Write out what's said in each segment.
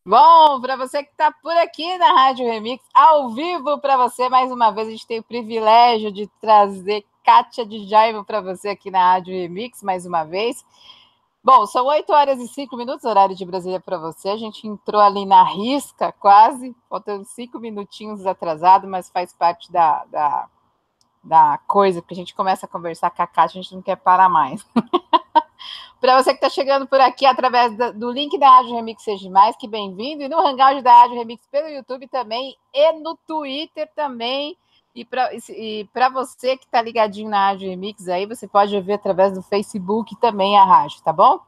Bom, para você que está por aqui na Rádio Remix, ao vivo para você, mais uma vez, a gente tem o privilégio de trazer Kátia de Jaime para você aqui na Rádio Remix, mais uma vez. Bom, são 8h05, horário de Brasília para você. A gente entrou ali na risca, quase, faltando 5 minutinhos atrasado, mas faz parte da coisa, porque a gente começa a conversar com a Kátia, a gente não quer parar mais. Para você que está chegando por aqui através do link da Rádio Remix, seja mais que bem-vindo. E no Hangout da Rádio Remix pelo YouTube também e no Twitter também. E para você que está ligadinho na Rádio Remix aí, você pode ver através do Facebook também a rádio, tá bom?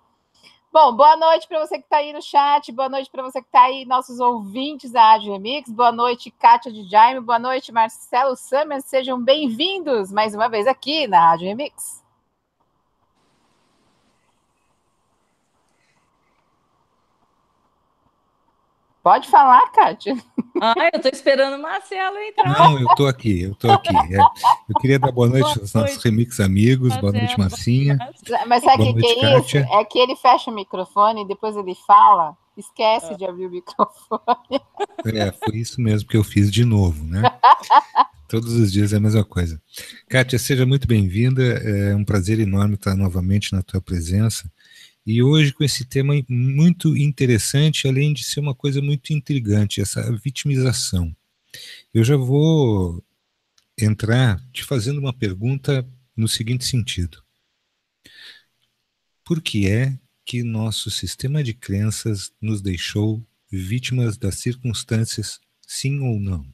Bom, boa noite para você que está aí no chat, boa noite para você que está aí, nossos ouvintes da Rádio Remix, boa noite, Kátia de Jaime, boa noite, Marcelo Summers, sejam bem-vindos mais uma vez aqui na Rádio Remix. Pode falar, Kátia. Eu tô esperando o Marcelo entrar. Não, eu tô aqui. Eu queria dar boa noite aos nossos Remix amigos, Marcelo, boa noite, Marcinha. Mas sabe Boa o que noite, é isso? Kátia. É que ele fecha o microfone e depois ele fala, esquece de abrir o microfone. Foi isso mesmo que eu fiz de novo, né? Todos os dias é a mesma coisa. Kátia, seja muito bem-vinda, é um prazer enorme estar novamente na tua presença. E hoje com esse tema muito interessante, além de ser uma coisa muito intrigante, essa vitimização. Eu já vou entrar te fazendo uma pergunta no seguinte sentido. Por que é que nosso sistema de crenças nos deixou vítimas das circunstâncias, sim ou não?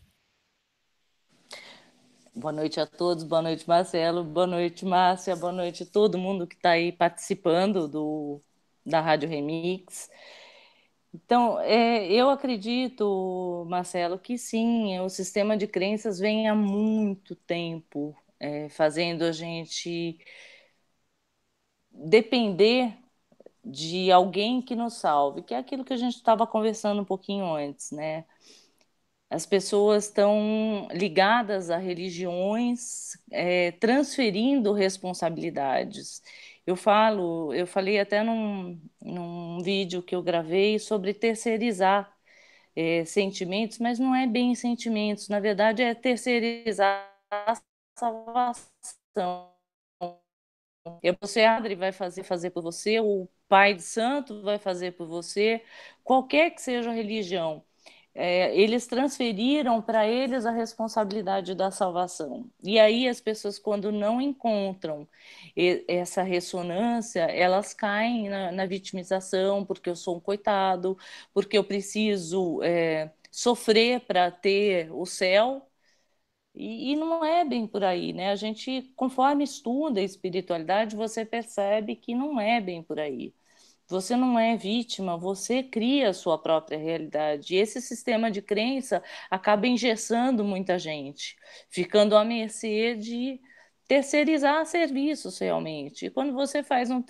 Boa noite a todos, boa noite, Marcelo, boa noite, Márcia, boa noite a todo mundo que está aí participando da Rádio Remix. Então, eu acredito, Marcelo, que sim, o sistema de crenças vem há muito tempo fazendo a gente depender de alguém que nos salve, que é aquilo que a gente estava conversando um pouquinho antes, né? As pessoas estão ligadas a religiões, transferindo responsabilidades. Eu falei até num vídeo que eu gravei sobre terceirizar sentimentos, mas não é bem sentimentos, na verdade é terceirizar a salvação. Você, Adri, vai fazer por você, o Pai de Santo vai fazer por você, qualquer que seja a religião. Eles transferiram para eles a responsabilidade da salvação. E aí as pessoas, quando não encontram essa ressonância, elas caem na vitimização, porque eu sou um coitado, porque eu preciso sofrer para ter o céu. E não é bem por aí, né? A gente, conforme estuda a espiritualidade, você percebe que não é bem por aí. Você não é vítima, você cria a sua própria realidade. E esse sistema de crença acaba engessando muita gente, ficando à mercê de terceirizar serviços realmente. E quando você faz um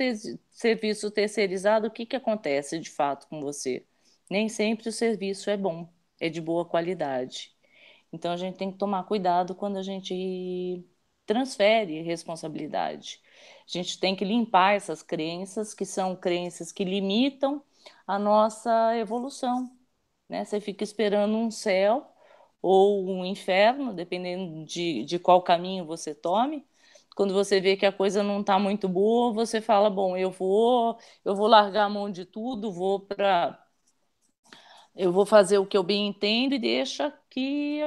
serviço terceirizado, o que que acontece de fato com você? Nem sempre o serviço é bom, é de boa qualidade. Então a gente tem que tomar cuidado quando a gente transfere responsabilidade. A gente tem que limpar essas crenças, que são crenças que limitam a nossa evolução, né? Você fica esperando um céu ou um inferno, dependendo de qual caminho você tome. Quando você vê que a coisa não está muito boa, você fala, bom, eu vou largar a mão de tudo, eu vou fazer o que eu bem entendo e deixa que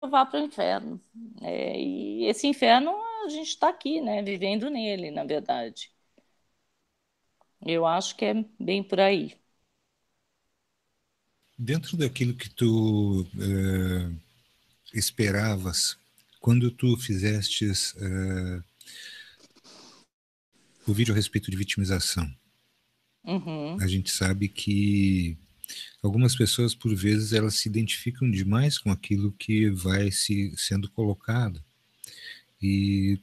eu vá para o inferno. E esse inferno a gente está aqui, né, vivendo nele, na verdade. Eu acho que é bem por aí. Dentro daquilo que tu esperavas, quando tu fizestes o vídeo a respeito de vitimização, Uhum. a gente sabe que algumas pessoas, por vezes, elas se identificam demais com aquilo que vai sendo colocado. E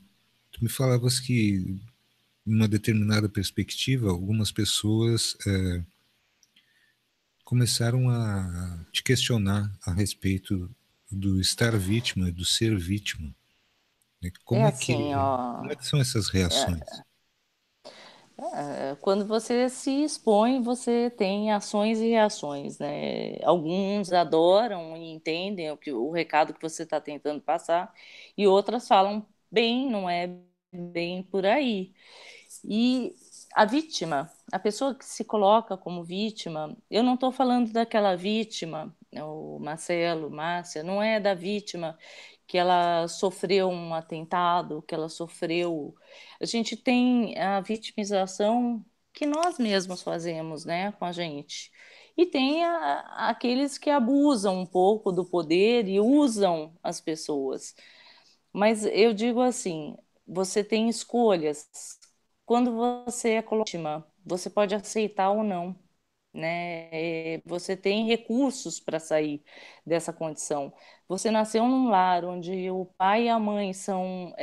tu me falavas que, em uma determinada perspectiva, algumas pessoas começaram a te questionar a respeito do estar vítima, do ser vítima. Né? É assim, Como ó. é que são essas reações? Quando você se expõe, você tem ações e reações, né? Alguns adoram e entendem o recado que você está tentando passar, e outras falam bem, não é bem por aí. E a vítima, a pessoa que se coloca como vítima, eu não estou falando daquela vítima, o Marcelo, Márcia, não é da vítima que ela sofreu um atentado, que ela sofreu. A gente tem a vitimização que nós mesmos fazemos, né, com a gente. E tem aqueles que abusam um pouco do poder e usam as pessoas. Mas eu digo assim, você tem escolhas. Quando você é vítima, você pode aceitar ou não, né? Você tem recursos para sair dessa condição. Você nasceu num lar onde o pai e a mãe são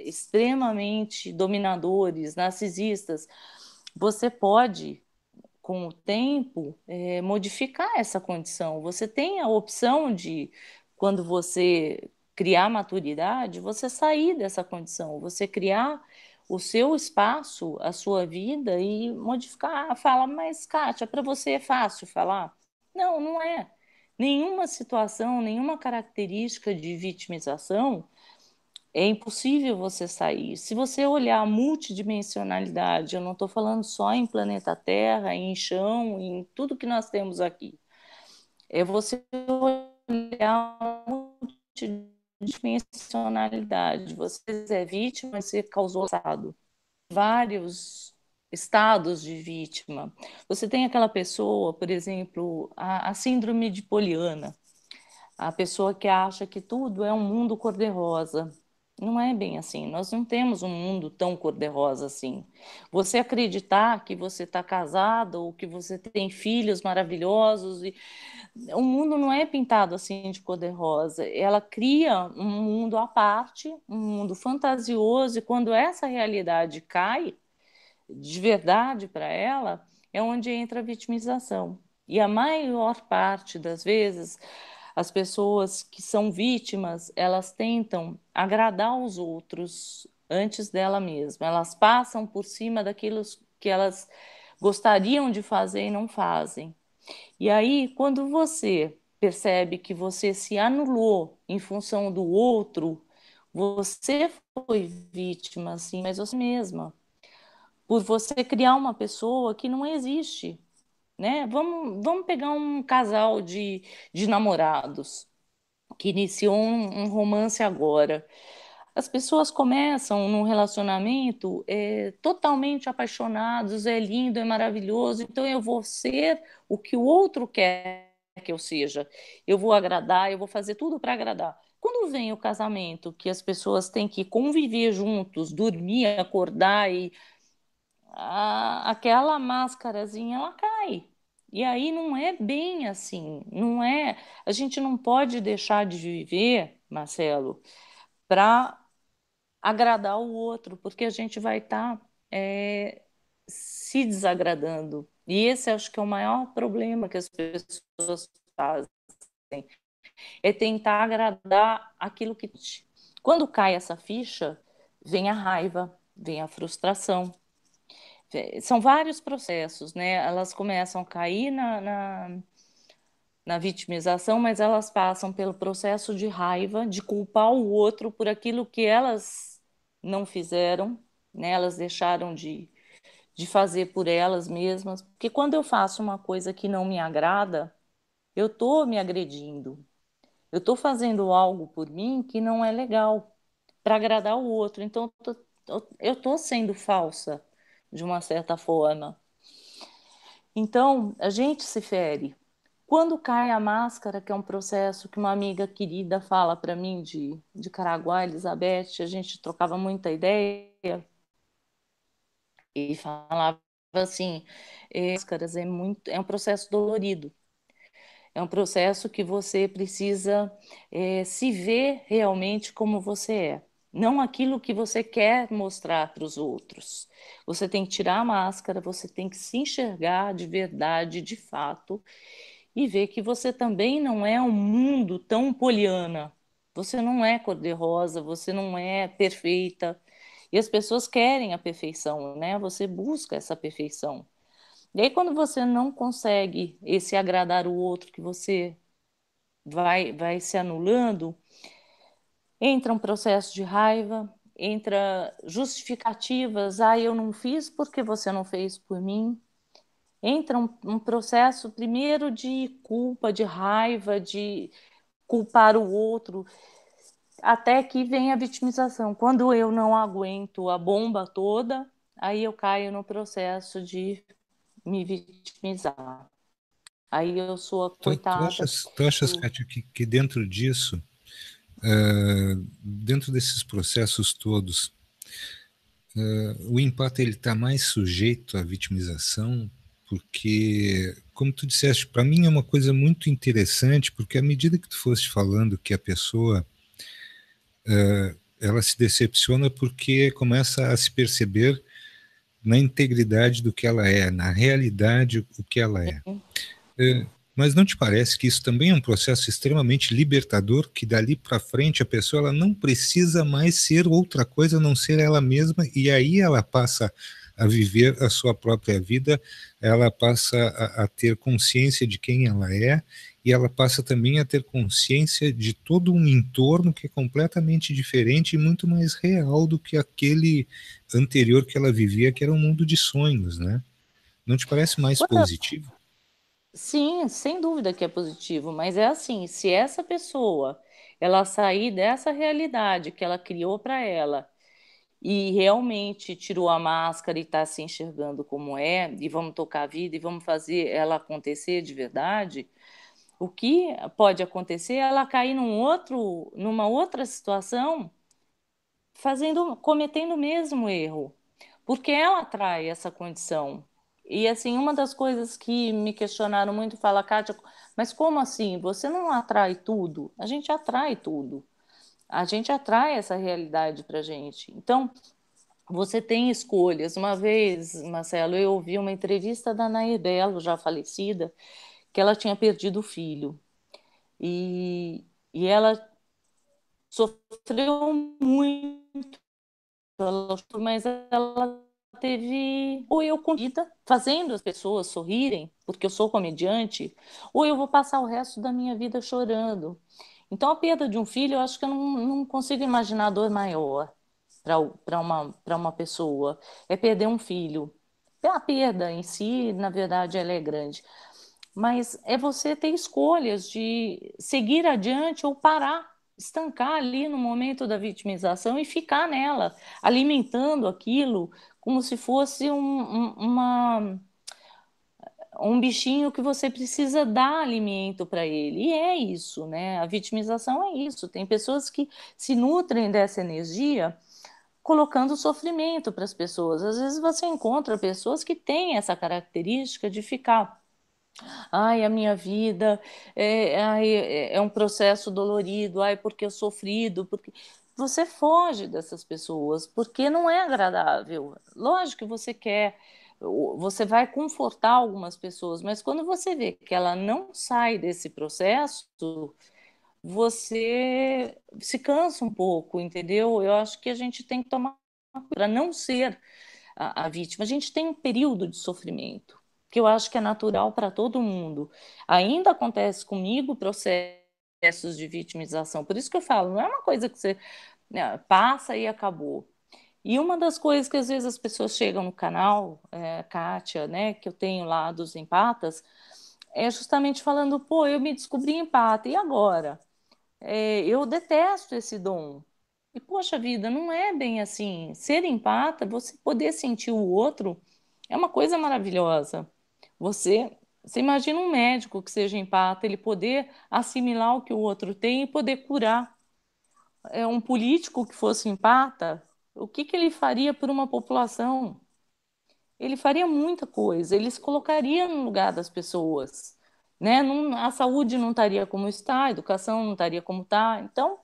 extremamente dominadores, narcisistas. Você pode, com o tempo, modificar essa condição. Você tem a opção de, quando você criar maturidade, você sair dessa condição, você criar o seu espaço, a sua vida e modificar. Fala, mas Kátia, para você é fácil falar? Não, não é. Nenhuma situação, nenhuma característica de vitimização é impossível você sair. Se você olhar a multidimensionalidade, eu não estou falando só em planeta Terra, em chão, em tudo que nós temos aqui. É você olhar a multidimensionalidade. Você é vítima, você causou estado. Vários estados de vítima. Você tem aquela pessoa, por exemplo, a síndrome de Poliana, a pessoa que acha que tudo é um mundo cor-de-rosa. Não é bem assim. Nós não temos um mundo tão cor-de-rosa assim. Você acreditar que você está casado ou que você tem filhos maravilhosos, e o mundo não é pintado assim de cor-de-rosa. Ela cria um mundo à parte, um mundo fantasioso, e quando essa realidade cai de verdade para ela, é onde entra a vitimização. E a maior parte das vezes, as pessoas que são vítimas, elas tentam agradar os outros antes dela mesma. Elas passam por cima daquilo que elas gostariam de fazer e não fazem. E aí, quando você percebe que você se anulou em função do outro, você foi vítima, sim, mas você mesma, por você criar uma pessoa que não existe, né? Vamos pegar um casal de namorados que iniciou um romance agora. As pessoas começam num relacionamento totalmente apaixonados, é lindo, é maravilhoso, então eu vou ser o que o outro quer que eu seja. Eu vou agradar, eu vou fazer tudo para agradar. Quando vem o casamento, que as pessoas têm que conviver juntos, dormir, acordar e aquela máscarazinha ela cai. E aí não é bem assim, não é. A gente não pode deixar de viver, Marcelo, para agradar o outro, porque a gente vai estar se desagradando. E esse acho que é o maior problema que as pessoas fazem, é tentar agradar aquilo que. Quando cai essa ficha, vem a raiva, vem a frustração. São vários processos, né? Elas começam a cair na vitimização, mas elas passam pelo processo de raiva, de culpar o outro por aquilo que elas não fizeram, né? Elas deixaram de fazer por elas mesmas. Porque quando eu faço uma coisa que não me agrada, eu estou me agredindo. Eu estou fazendo algo por mim que não é legal, para agradar o outro. Então, eu estou sendo falsa, de uma certa forma. Então, a gente se fere. Quando cai a máscara, que é um processo que uma amiga querida fala para mim de Caraguá, Elizabeth, a gente trocava muita ideia e falava assim, máscaras é um processo dolorido. É um processo que você precisa se ver realmente como você é, não aquilo que você quer mostrar para os outros. Você tem que tirar a máscara, você tem que se enxergar de verdade, de fato, e ver que você também não é um mundo tão poliana. Você não é cor-de-rosa, você não é perfeita. E as pessoas querem a perfeição, né? Você busca essa perfeição. E aí, quando você não consegue esse agradar o outro, que você vai se anulando, entra um processo de raiva, entra justificativas, eu não fiz porque você não fez por mim. Entra um processo primeiro de culpa, de raiva, de culpar o outro, até que vem a vitimização. Quando eu não aguento a bomba toda, aí eu caio no processo de me vitimizar. Aí eu sou a coitada. Tu achas, Kátia, que dentro disso, dentro desses processos todos, o empata ele está mais sujeito à vitimização? Porque, como tu disseste, para mim é uma coisa muito interessante, porque à medida que tu foste falando que a pessoa ela se decepciona porque começa a se perceber na integridade do que ela é, na realidade o que ela é. Mas não te parece que isso também é um processo extremamente libertador, que dali para frente a pessoa ela não precisa mais ser outra coisa a não ser ela mesma, e aí ela passa a viver a sua própria vida, ela passa a ter consciência de quem ela é, e ela passa também a ter consciência de todo um entorno que é completamente diferente e muito mais real do que aquele anterior que ela vivia, que era um mundo de sonhos, né? Não te parece mais positivo? Sim, sem dúvida que é positivo, mas é assim, se essa pessoa ela sair dessa realidade que ela criou para ela e realmente tirou a máscara e está se enxergando como é, e vamos tocar a vida e vamos fazer ela acontecer de verdade, o que pode acontecer é ela cair numa outra situação, cometendo o mesmo erro, porque ela atrai essa condição. E assim, uma das coisas que me questionaram muito, fala, Kátia, mas como assim? Você não atrai tudo? A gente atrai tudo. A gente atrai essa realidade para a gente. Então, você tem escolhas. Uma vez, Marcelo, eu ouvi uma entrevista da Nair Belo, já falecida, que ela tinha perdido o filho. E ela sofreu muito, mas ela teve, ou eu comida, fazendo as pessoas sorrirem, porque eu sou comediante, ou eu vou passar o resto da minha vida chorando. Então, a perda de um filho, eu acho que eu não consigo imaginar dor maior para uma pessoa. É perder um filho. A perda em si, na verdade, ela é grande. Mas é você ter escolhas de seguir adiante ou parar, estancar ali no momento da vitimização e ficar nela, alimentando aquilo como se fosse um bichinho que você precisa dar alimento para ele. E é isso, né? A vitimização é isso. Tem pessoas que se nutrem dessa energia colocando sofrimento para as pessoas. Às vezes você encontra pessoas que têm essa característica de ficar, ai, a minha vida é um processo dolorido, ai, porque eu sofrido, porque você foge dessas pessoas, porque não é agradável. Lógico que você quer, você vai confortar algumas pessoas, mas quando você vê que ela não sai desse processo, você se cansa um pouco, entendeu? Eu acho que a gente tem que tomar para não ser a vítima. A gente tem um período de sofrimento que eu acho que é natural para todo mundo. Ainda acontece comigo processos de vitimização. Por isso que eu falo, não é uma coisa que você, né, passa e acabou. E uma das coisas que às vezes as pessoas chegam no canal, Kátia, né, que eu tenho lá dos empatas, é justamente falando, pô, eu me descobri empata, e agora? Eu detesto esse dom. E, poxa vida, não é bem assim. Ser empata, você poder sentir o outro, é uma coisa maravilhosa. Você imagina um médico que seja empata, ele poder assimilar o que o outro tem e poder curar. Um político que fosse empata, o que ele faria por uma população? Ele faria muita coisa, ele se colocaria no lugar das pessoas. Né? A saúde não estaria como está, a educação não estaria como está. Então,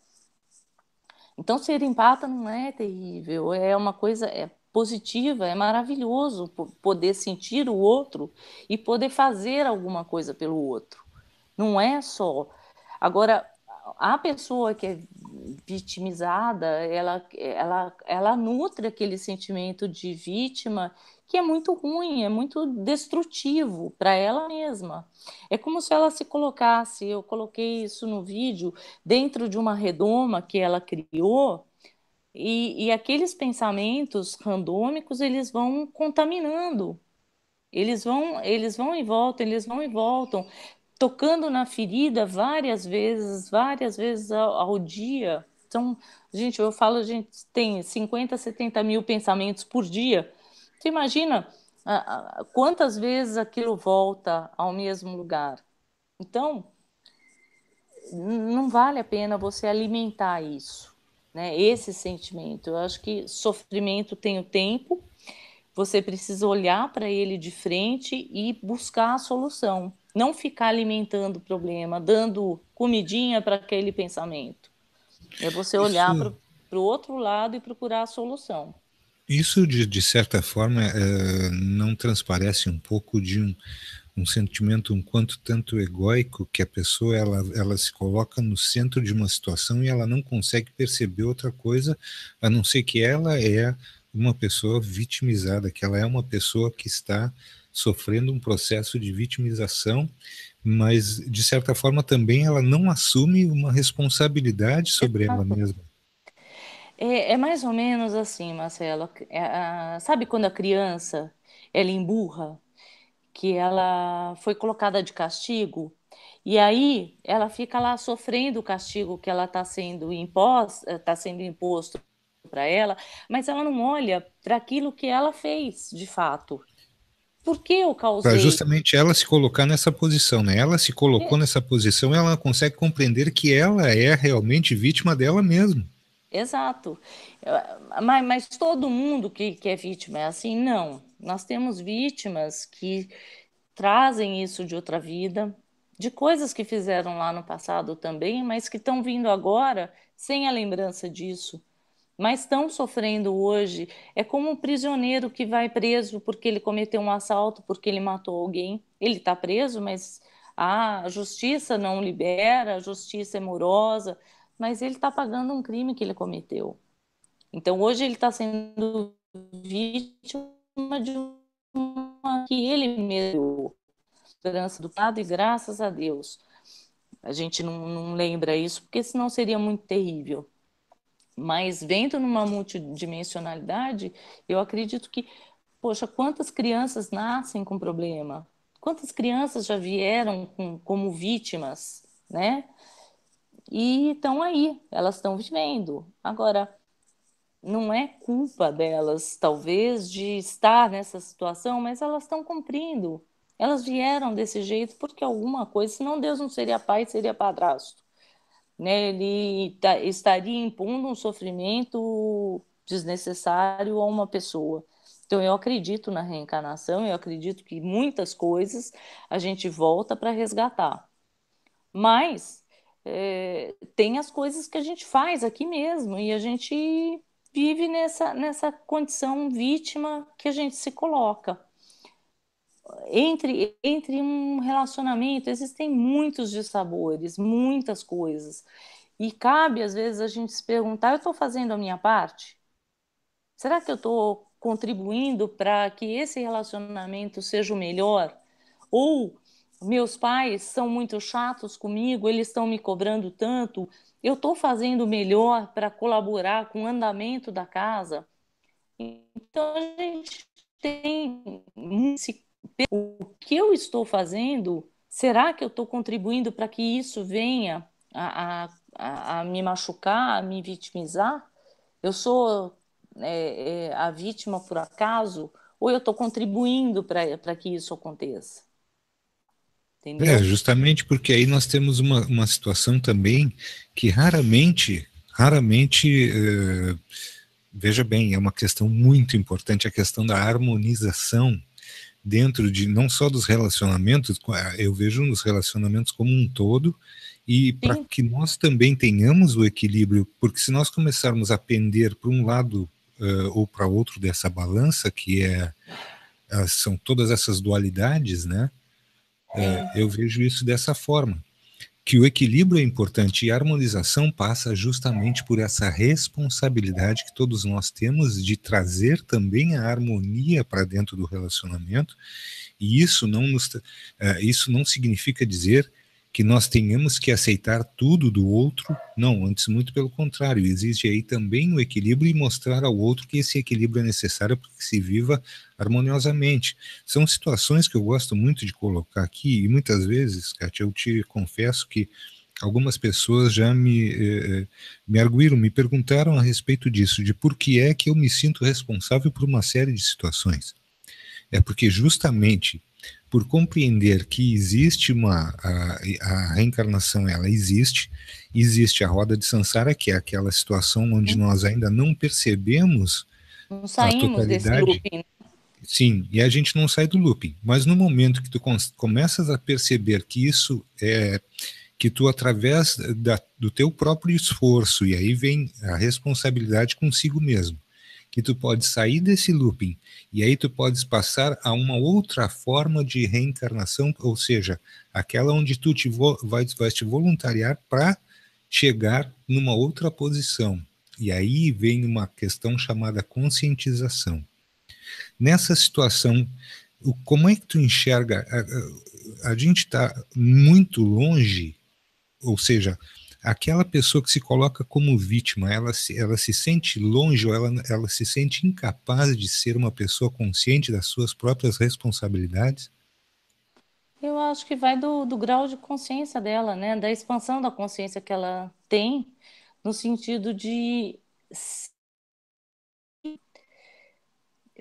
ser empata não é terrível, é uma coisa positiva, é maravilhoso poder sentir o outro e poder fazer alguma coisa pelo outro. Não é só. Agora, a pessoa que é vitimizada, ela nutre aquele sentimento de vítima que é muito ruim, é muito destrutivo para ela mesma. É como se ela se colocasse, eu coloquei isso no vídeo, dentro de uma redoma que ela criou, e aqueles pensamentos randômicos, eles vão contaminando, eles vão e voltam, eles vão e voltam, tocando na ferida várias vezes ao dia. Então, gente, eu falo, a gente tem 50, 70 mil pensamentos por dia. Você imagina quantas vezes aquilo volta ao mesmo lugar? Então, não vale a pena você alimentar isso, né? Esse sentimento. Eu acho que sofrimento tem o tempo, você precisa olhar para ele de frente e buscar a solução. Não ficar alimentando o problema, dando comidinha para aquele pensamento. É você olhar para o outro lado e procurar a solução. Isso, de certa forma, não transparece um pouco de um sentimento um quanto tanto egóico, que a pessoa ela se coloca no centro de uma situação e ela não consegue perceber outra coisa, a não ser que ela é uma pessoa vitimizada, que ela é uma pessoa que está sofrendo um processo de vitimização, mas de certa forma também ela não assume uma responsabilidade sobre ela mesma. É mais ou menos assim, Marcelo. Sabe quando a criança ela emburra, que ela foi colocada de castigo, e aí ela fica lá sofrendo o castigo que ela está sendo imposto para ela, mas ela não olha para aquilo que ela fez de fato. Por que eu Para causei? justamente ela se colocar nessa posição, né? Ela se colocou nessa posição e ela consegue compreender que ela é realmente vítima dela mesma. Exato. Mas todo mundo que é vítima é assim? Não. Nós temos vítimas que trazem isso de outra vida, de coisas que fizeram lá no passado também, mas que estão vindo agora sem a lembrança disso, mas estão sofrendo hoje. É como um prisioneiro que vai preso porque ele cometeu um assalto, porque ele matou alguém. Ele está preso, mas a justiça não libera, a justiça é morosa, mas ele está pagando um crime que ele cometeu. Então, hoje ele está sendo vítima de uma que ele mesmo, esperança do lado, e graças a Deus a gente não lembra isso, porque senão seria muito terrível. Mas vendo numa multidimensionalidade, eu acredito que, poxa, quantas crianças nascem com problema? Quantas crianças já vieram como vítimas, né? E estão aí, elas estão vivendo. Agora, não é culpa delas, talvez, de estar nessa situação, mas elas estão cumprindo. Elas vieram desse jeito porque alguma coisa, senão Deus não seria pai, seria padrasto, né? Ele estaria impondo um sofrimento desnecessário a uma pessoa. Então, eu acredito na reencarnação, eu acredito que muitas coisas a gente volta para resgatar. Mas tem as coisas que a gente faz aqui mesmo e a gente vive nessa condição vítima que a gente se coloca. Entre um relacionamento existem muitos dissabores, muitas coisas. E cabe, às vezes, a gente se perguntar: eu estou fazendo a minha parte? Será que eu estou contribuindo para que esse relacionamento seja o melhor? Ou meus pais são muito chatos comigo, eles estão me cobrando tanto, eu estou fazendo o melhor para colaborar com o andamento da casa? Então, a gente tem o que eu estou fazendo, será que eu estou contribuindo para que isso venha a me machucar, a me vitimizar? Eu sou a vítima por acaso? Ou eu estou contribuindo para que isso aconteça? Entendeu? Justamente porque aí nós temos uma situação também que raramente, veja bem, é uma questão muito importante, a questão da harmonização dentro de não só dos relacionamentos, eu vejo nos relacionamentos como um todo, e para que nós também tenhamos o equilíbrio, porque se nós começarmos a pender para um lado ou para outro dessa balança, que são todas essas dualidades, né? Eu vejo isso dessa forma. que o equilíbrio é importante e a harmonização passa justamente por essa responsabilidade que todos nós temos de trazer também a harmonia para dentro do relacionamento, e isso não significa dizer que nós tenhamos que aceitar tudo do outro, não, antes muito pelo contrário, existe aí também o equilíbrio e mostrar ao outro que esse equilíbrio é necessário para que se viva harmoniosamente. São situações que eu gosto muito de colocar aqui, e muitas vezes, Kátia, eu te confesso que algumas pessoas já me arguíram, me perguntaram a respeito disso, de por que é que eu me sinto responsável por uma série de situações. É porque justamente por compreender que existe a reencarnação, ela existe a roda de Sansara, que é aquela situação onde nós ainda não percebemos Não a saímos desse totalidade. looping. Sim, e a gente não sai do looping. Mas no momento que tu começas a perceber que isso é que tu, através do teu próprio esforço, e aí vem a responsabilidade consigo mesmo, que tu pode sair desse looping, e aí tu podes passar a uma outra forma de reencarnação, ou seja, aquela onde tu vais te voluntariar para chegar numa outra posição. E aí vem uma questão chamada conscientização. Nessa situação, como é que tu enxerga? A gente está muito longe, ou seja, aquela pessoa que se coloca como vítima, ela se sente longe ou ela se sente incapaz de ser uma pessoa consciente das suas próprias responsabilidades? Eu acho que vai do grau de consciência dela, né? Da expansão da consciência que ela tem, no sentido de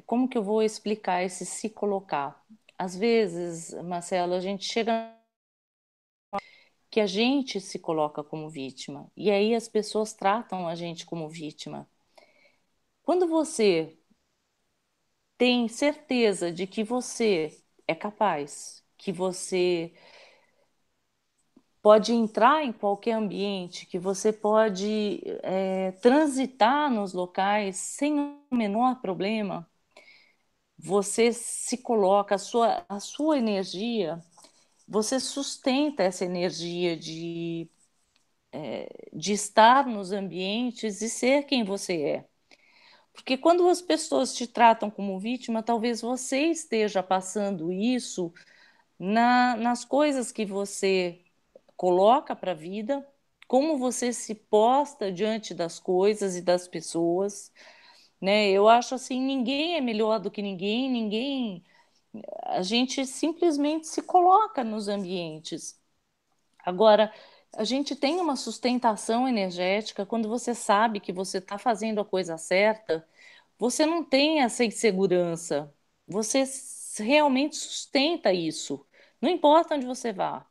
como que eu vou explicar esse se colocar? Às vezes, Marcelo, a gente chega que a gente se coloca como vítima e aí as pessoas tratam a gente como vítima. Quando você tem certeza de que você é capaz, que você pode entrar em qualquer ambiente, que você pode transitar nos locais sem o menor problema, você se coloca, a sua energia, você sustenta essa energia de estar nos ambientes e ser quem você é. Porque quando as pessoas te tratam como vítima, talvez você esteja passando isso nas coisas que você coloca para a vida, como você se posta diante das coisas e das pessoas, né? Eu acho assim, ninguém é melhor do que ninguém, a gente simplesmente se coloca nos ambientes. Agora, a gente tem uma sustentação energética quando você sabe que você está fazendo a coisa certa, você não tem essa insegurança, você realmente sustenta isso, não importa onde você vá.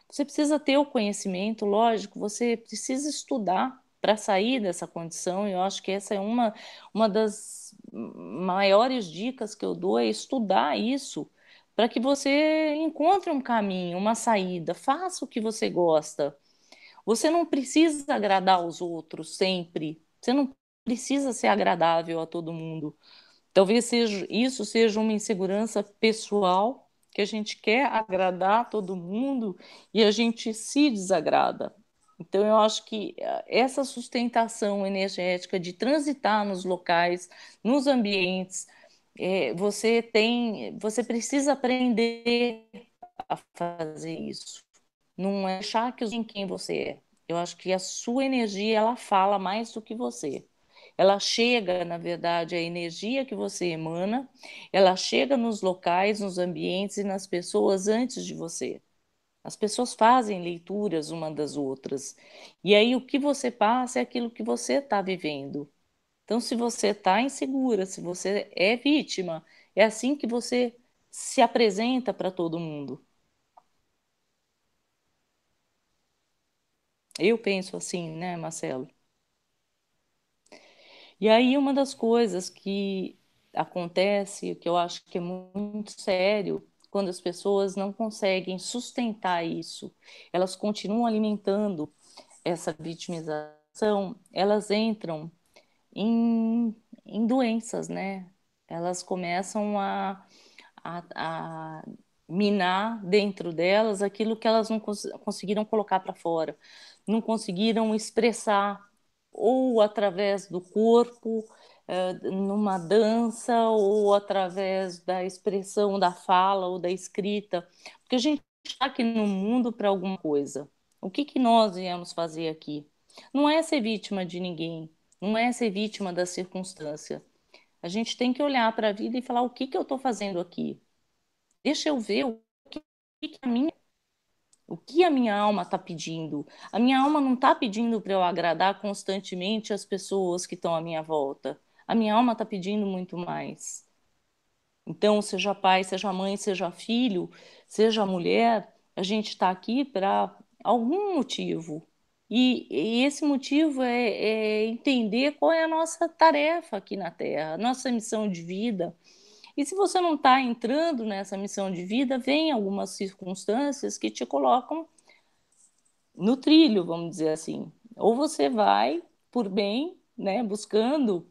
Você precisa ter o conhecimento, lógico, você precisa estudar para sair dessa condição, e eu acho que essa é uma das maiores dicas que eu dou, é estudar isso, para que você encontre um caminho, uma saída, faça o que você gosta. Você não precisa agradar os outros sempre, você não precisa ser agradável a todo mundo. Talvez isso seja uma insegurança pessoal, que a gente quer agradar todo mundo e a gente se desagrada. Então, eu acho que essa sustentação energética de transitar nos locais, nos ambientes, você precisa aprender a fazer isso. Não é achar que em quem você é. Eu acho que a sua energia ela fala mais do que você. Ela chega, na verdade, a energia que você emana, ela chega nos locais, nos ambientes e nas pessoas antes de você. As pessoas fazem leituras uma das outras. E aí o que você passa é aquilo que você está vivendo. Então, se você está insegura, se você é vítima, é assim que você se apresenta para todo mundo. Eu penso assim, né, Marcelo? E aí, uma das coisas que acontece, que eu acho que é muito sério, quando as pessoas não conseguem sustentar isso, elas continuam alimentando essa vitimização, elas entram em doenças, né? Elas começam a minar dentro delas aquilo que elas não conseguiram colocar para fora, não conseguiram expressar, ou através do corpo, numa dança, ou através da expressão da fala ou da escrita, porque a gente está aqui no mundo para alguma coisa. O que que nós viemos fazer aqui? Não é ser vítima de ninguém, não é ser vítima da circunstância. A gente tem que olhar para a vida e falar o que que eu estou fazendo aqui. Deixa eu ver que o que a minha alma está pedindo. A minha alma não está pedindo para eu agradar constantemente as pessoas que estão à minha volta. A minha alma está pedindo muito mais. Então, seja pai, seja mãe, seja filho, seja mulher, a gente está aqui para algum motivo. E esse motivo é entender qual é a nossa tarefa aqui na Terra, a nossa missão de vida. E se você não está entrando nessa missão de vida, vem algumas circunstâncias que te colocam no trilho, vamos dizer assim. Ou você vai por bem, né, buscando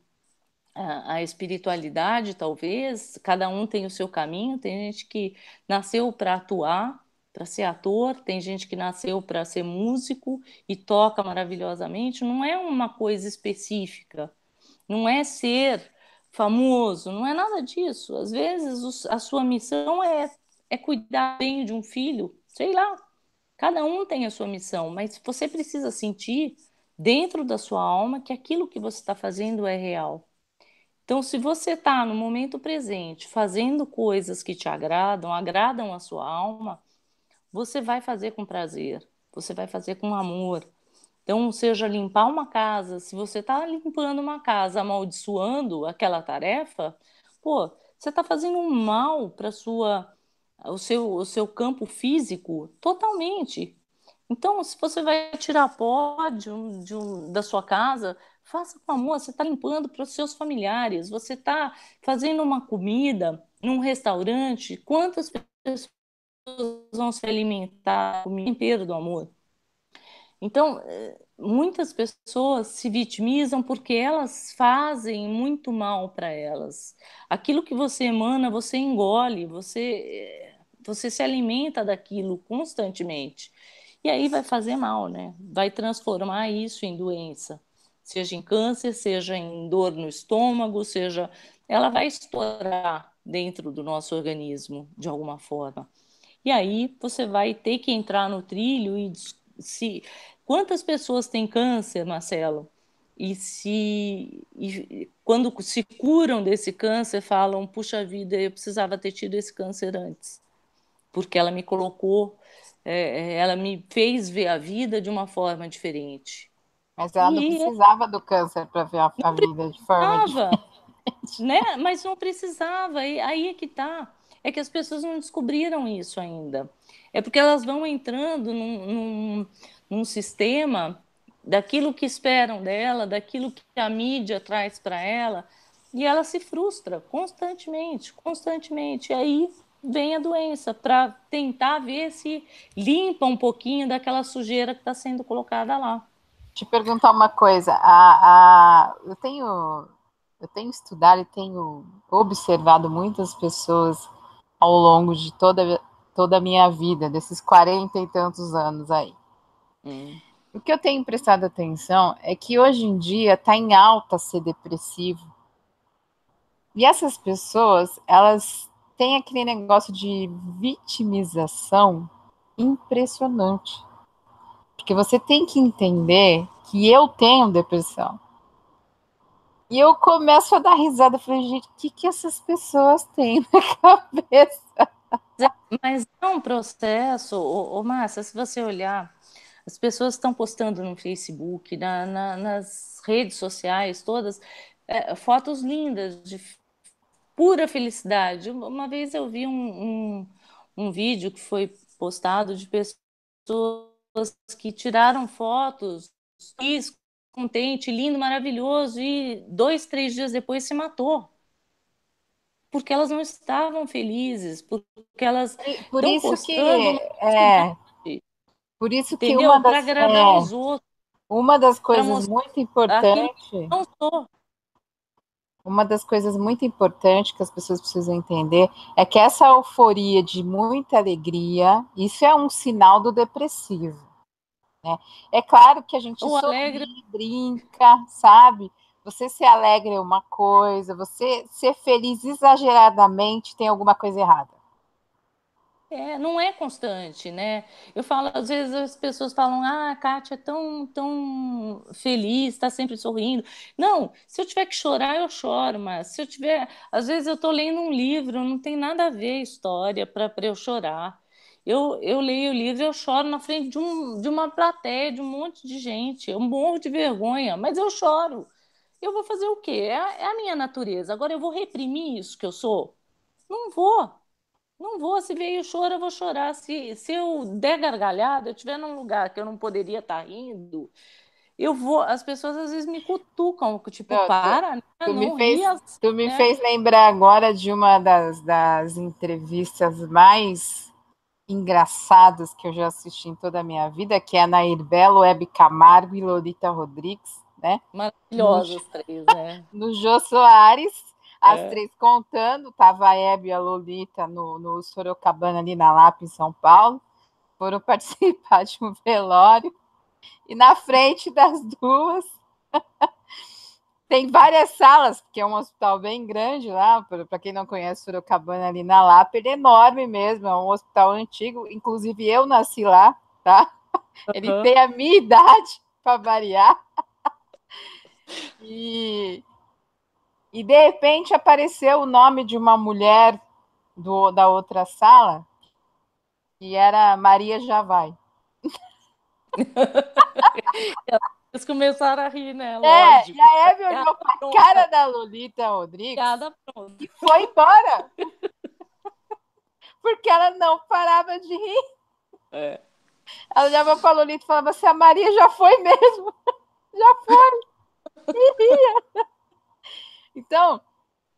a espiritualidade, talvez, cada um tem o seu caminho. Tem gente que nasceu para atuar, para ser ator, tem gente que nasceu para ser músico e toca maravilhosamente. Não é uma coisa específica, não é ser famoso, não é nada disso. Às vezes a sua missão é cuidar bem de um filho, sei lá. Cada um tem a sua missão, mas você precisa sentir dentro da sua alma que aquilo que você está fazendo é real. Então, se você está no momento presente fazendo coisas que te agradam, agradam a sua alma, você vai fazer com prazer, você vai fazer com amor. Então, seja limpar uma casa, se você está limpando uma casa, amaldiçoando aquela tarefa, pô, você está fazendo um mal para o seu campo físico totalmente. Então, se você vai tirar pó da sua casa, faça com amor. Você está limpando para os seus familiares, você está fazendo uma comida num restaurante. Quantas pessoas vão se alimentar com o tempero do amor? Então, muitas pessoas se vitimizam porque elas fazem muito mal para elas. Aquilo que você emana, você engole, você se alimenta daquilo constantemente. E aí vai fazer mal, né? Vai transformar isso em doença. Seja em câncer, seja em dor no estômago, seja. Ela vai estourar dentro do nosso organismo, de alguma forma. E aí você vai ter que entrar no trilho e se quantas pessoas têm câncer, Marcelo? E quando se curam desse câncer, falam: puxa vida, eu precisava ter tido esse câncer antes, porque ela me colocou, ela me fez ver a vida de uma forma diferente. Mas ela não E precisava do câncer para ver a não vida de forma precisava, diferente. né? Mas não precisava, e aí é que tá. É que as pessoas não descobriram isso ainda. É porque elas vão entrando num sistema daquilo que esperam dela, daquilo que a mídia traz para ela, e ela se frustra constantemente, constantemente. E aí vem a doença para tentar ver se limpa um pouquinho daquela sujeira que está sendo colocada lá. Te perguntar uma coisa, eu tenho estudado e tenho observado muitas pessoas ao longo de toda a minha vida, desses 40 e tantos anos aí. O que eu tenho prestado atenção é que hoje em dia está em alta ser depressivo. E essas pessoas, elas têm aquele negócio de vitimização impressionante. Porque você tem que entender que eu tenho depressão. E eu começo a dar risada. Eu falei, gente, o que essas pessoas têm na cabeça? Mas é um processo, Márcia, se você olhar, as pessoas estão postando no Facebook, nas redes sociais todas, fotos lindas de pura felicidade. Uma vez eu vi um vídeo que foi postado de pessoas que tiraram fotos, feliz, contente, lindo, maravilhoso, e 2, 3 dias depois se matou. Porque elas não estavam felizes, porque elas Por estão isso que postando uma é, felicidade, por isso que entendeu? Para agradar os outros, uma das para coisas mostrar muito aquilo que importantes eu não sou. uma das coisas muito importantes que as pessoas precisam entender é que essa euforia de muita alegria, isso é um sinal do depressivo, né? É claro que a gente O alegre sorri, brinca, sabe? Você se alegra é uma coisa, você ser feliz exageradamente tem alguma coisa errada. não é constante, né? Eu falo, às vezes as pessoas falam, a Kátia é tão feliz, está sempre sorrindo. Não, se eu tiver que chorar, eu choro, mas se eu tiver. Às vezes eu estou lendo um livro, não tem nada a ver a história para eu chorar. Eu leio o livro e eu choro na frente de uma plateia, de um monte de gente. Eu morro de vergonha, mas eu choro. Eu vou fazer o quê? É a minha natureza. Agora eu vou reprimir isso que eu sou? Não vou. Não vou, se veio choro, eu vou chorar. Se eu der gargalhada, eu estiver num lugar que eu não poderia estar rindo, eu vou. As pessoas às vezes me cutucam, tipo, Não, para, né? Não ria, tu me né? fez lembrar agora de uma das entrevistas mais engraçadas que eu já assisti em toda a minha vida, que é a Nair Belo, Hebe Camargo e Lolita Rodrigues, né? No, Maravilhosas três, né? no Jô Soares, as É. três contando, tava a Hebe e a Lolita no Sorocabana, ali na Lapa, em São Paulo, foram participar de um velório, e na frente das duas tem várias salas, porque é um hospital bem grande lá, para quem não conhece Sorocabana, ali na Lapa, ele é enorme mesmo, é um hospital antigo, inclusive eu nasci lá, tá? Ele Uhum. tem a minha idade, para variar, e de repente apareceu o nome de uma mulher da outra sala, que era Maria Javai. Eles começaram a rir, né? E Lógico. a Hebe olhou para a cara Pronta, da Lolita Rodrigues piada pronta. e foi embora, porque ela não parava de rir. É. Ela olhava para a Lolita e falava assim, a Maria já foi mesmo, já foi. Então,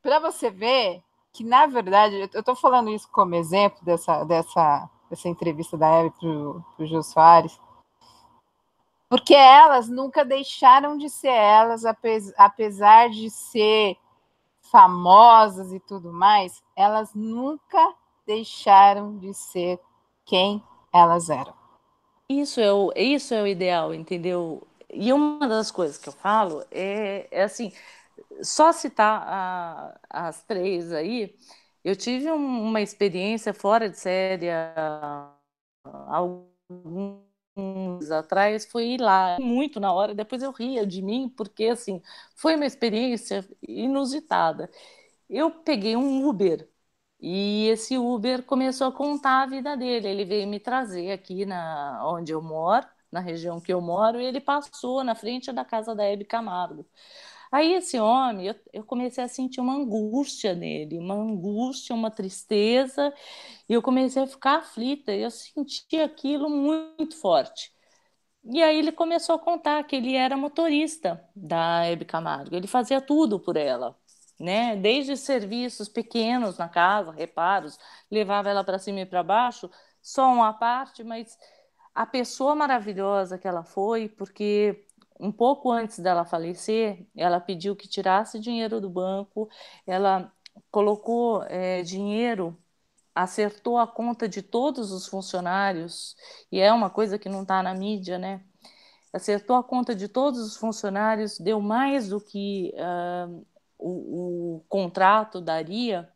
para você ver que, na verdade, eu estou falando isso como exemplo dessa entrevista da Hebe para o Jô Soares, porque elas nunca deixaram de ser elas, apesar de ser famosas e tudo mais, elas nunca deixaram de ser quem elas eram. Isso é o ideal, entendeu? E uma das coisas que eu falo é assim, só citar as três aí, eu tive uma experiência fora de série há alguns atrás, foi ir lá muito na hora, depois eu ria de mim, porque assim, foi uma experiência inusitada. Eu peguei um Uber e esse Uber começou a contar a vida dele. Ele veio me trazer aqui onde eu moro, na região que eu moro, e ele passou na frente da casa da Hebe Camargo. Aí esse homem, eu comecei a sentir uma angústia nele, uma angústia, uma tristeza, e eu comecei a ficar aflita. Eu senti aquilo muito forte. E aí ele começou a contar que ele era motorista da Hebe Camargo, ele fazia tudo por ela, né? Desde serviços pequenos na casa, reparos, levava ela para cima e para baixo, só uma parte, mas a pessoa maravilhosa que ela foi, porque um pouco antes dela falecer, ela pediu que tirasse dinheiro do banco, ela colocou dinheiro, acertou a conta de todos os funcionários, e é uma coisa que não está na mídia, né? Acertou a conta de todos os funcionários, deu mais do que o contrato daria,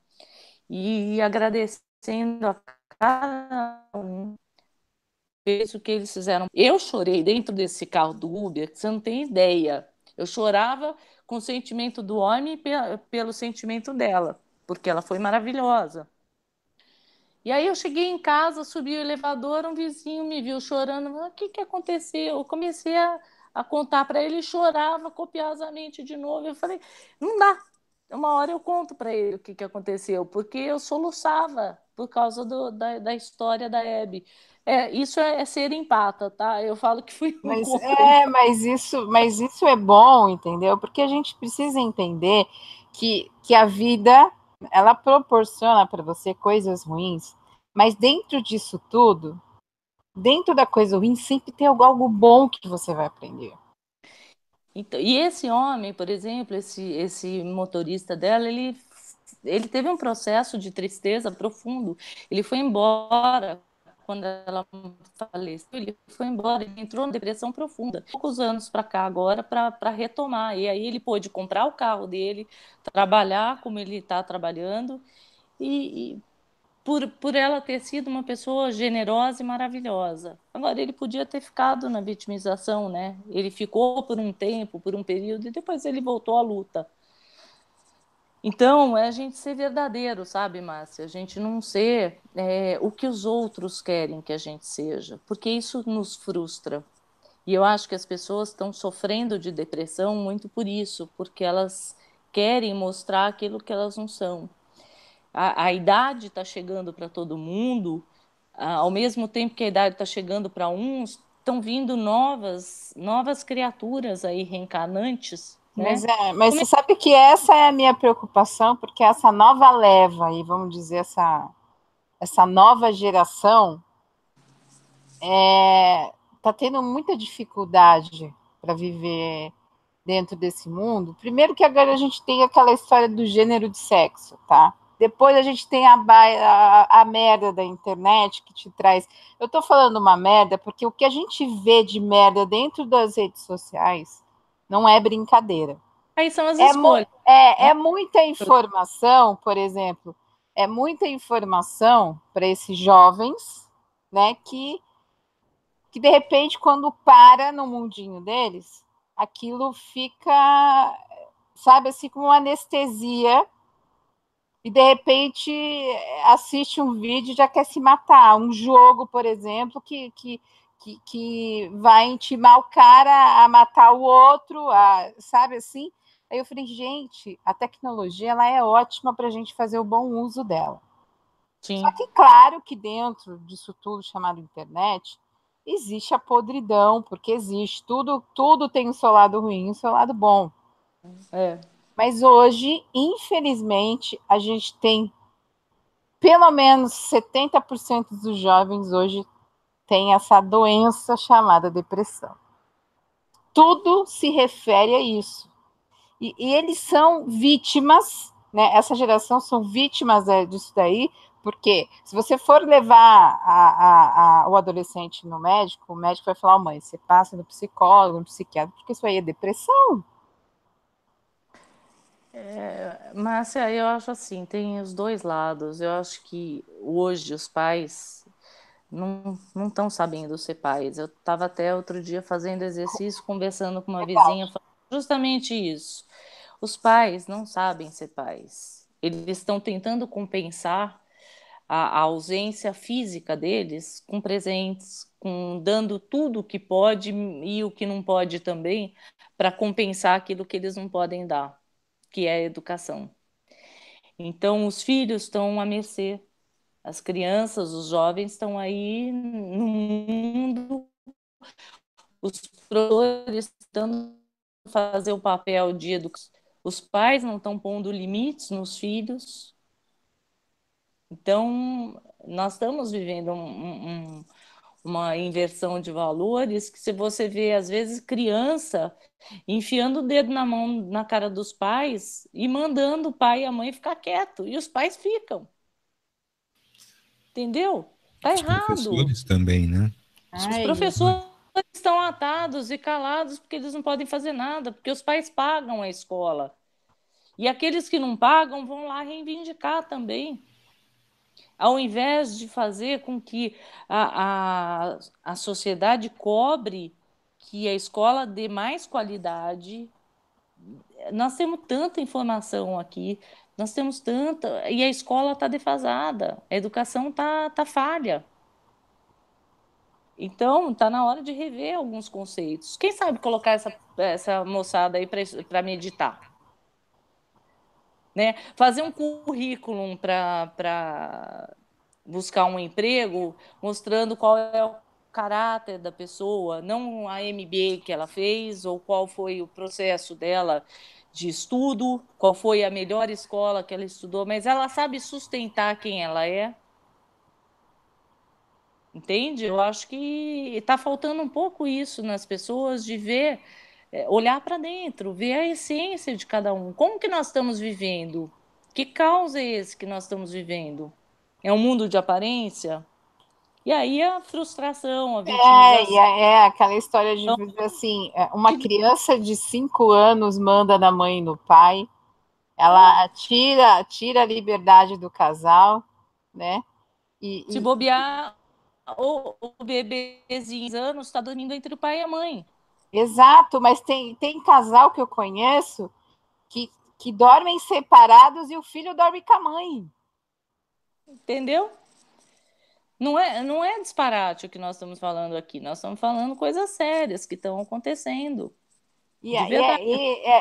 e agradecendo a cada um fez o que eles fizeram. Eu chorei dentro desse carro do Uber, que você não tem ideia. Eu chorava com o sentimento do homem e pelo sentimento dela, porque ela foi maravilhosa. E aí eu cheguei em casa, subi o elevador, um vizinho me viu chorando. O que aconteceu? Eu comecei a contar para ele, chorava copiosamente de novo. Eu falei, não dá. Uma hora eu conto para ele o que aconteceu, porque eu soluçava por causa da história da Hebe. Isso é ser empata, tá? Eu falo que fui um contra. Mas isso é bom, entendeu? Porque a gente precisa entender que a vida ela proporciona para você coisas ruins, mas dentro disso tudo, dentro da coisa ruim, sempre tem algo bom que você vai aprender. Então, e esse homem, por exemplo, esse motorista dela, ele teve um processo de tristeza profundo. Ele foi embora quando ela faleceu, ele foi embora, ele entrou em depressão profunda. Poucos anos para cá agora para retomar. E aí ele pôde comprar o carro dele, trabalhar como ele está trabalhando e por ela ter sido uma pessoa generosa e maravilhosa. Agora, ele podia ter ficado na vitimização, né? Ele ficou por um tempo, por um período, e depois ele voltou à luta. Então, é a gente ser verdadeiro, sabe, Márcia? A gente não ser o que os outros querem que a gente seja, porque isso nos frustra. E eu acho que as pessoas estão sofrendo de depressão muito por isso, porque elas querem mostrar aquilo que elas não são. A idade está chegando para todo mundo, ao mesmo tempo que a idade está chegando para uns, estão vindo novas criaturas aí reencarnantes, né? Mas você sabe que essa é a minha preocupação, porque essa nova leva, e vamos dizer, essa nova geração está tendo muita dificuldade para viver dentro desse mundo. Primeiro que agora a gente tem aquela história do gênero de sexo, tá? Depois a gente tem a merda da internet que te traz. Eu tô falando uma merda porque o que a gente vê de merda dentro das redes sociais não é brincadeira. Aí são as escolhas. É muita informação, por exemplo, é muita informação para esses jovens, né, que de repente, quando para no mundinho deles, aquilo fica, sabe, assim, como uma anestesia, e de repente assiste um vídeo e já quer se matar. Um jogo, por exemplo, que vai intimar o cara a matar o outro, sabe assim? Aí eu falei, gente, a tecnologia ela é ótima para a gente fazer o bom uso dela. Sim. Só que, claro, que dentro disso tudo chamado internet, existe a podridão, porque existe. Tudo tem o seu lado ruim e o seu lado bom. É. Mas hoje, infelizmente, a gente tem pelo menos 70% dos jovens hoje tem essa doença chamada depressão. Tudo se refere a isso. E eles são vítimas, né? Essa geração são vítimas disso daí, porque se você for levar o adolescente no médico, o médico vai falar, mãe, você passa no psicólogo, no psiquiatra, porque isso aí é depressão. Márcia, eu acho assim, tem os dois lados. Eu acho que hoje os pais não estão sabendo ser pais. Eu estava até outro dia fazendo exercício, conversando com uma vizinha, falando justamente isso. Os pais não sabem ser pais. Eles estão tentando compensar a ausência física deles com presentes, dando tudo o que pode e o que não pode também, para compensar aquilo que eles não podem dar, que é a educação. Então, os filhos estão à mercê, as crianças, os jovens estão aí no mundo, os professores estão fazer o papel de educação, os pais não estão pondo limites nos filhos. Então, nós estamos vivendo uma inversão de valores que, se você vê, às vezes, criança enfiando o dedo na mão, na cara dos pais e mandando o pai e a mãe ficar quieto, e os pais ficam. Entendeu? Tá Os errado. professores também, né? Os professores estão atados e calados porque eles não podem fazer nada, porque os pais pagam a escola. E aqueles que não pagam vão lá reivindicar também. Ao invés de fazer com que a sociedade cobre que a escola dê mais qualidade, nós temos tanta informação aqui, nós temos tanta, e a escola está defasada, a educação tá falha. Então, está na hora de rever alguns conceitos. Quem sabe colocar essa moçada aí para meditar? Né? Fazer um currículo para buscar um emprego, mostrando qual é o caráter da pessoa, não a MBA que ela fez, ou qual foi o processo dela de estudo, qual foi a melhor escola que ela estudou, mas ela sabe sustentar quem ela é. Entende? Eu acho que está faltando um pouco isso nas pessoas, de ver olhar para dentro, ver a essência de cada um. Como que nós estamos vivendo? Que caos é esse que nós estamos vivendo? É um mundo de aparência? E aí a frustração, a vitimização. É aquela história de dizer assim, uma criança de 5 anos manda na mãe e no pai, ela tira a liberdade do casal, né? Se bobear, o bebezinho de anos está dormindo entre o pai e a mãe. Exato, mas tem casal que eu conheço que dormem separados e o filho dorme com a mãe. Entendeu? Não é disparate o que nós estamos falando aqui. Nós estamos falando coisas sérias que estão acontecendo. De verdade.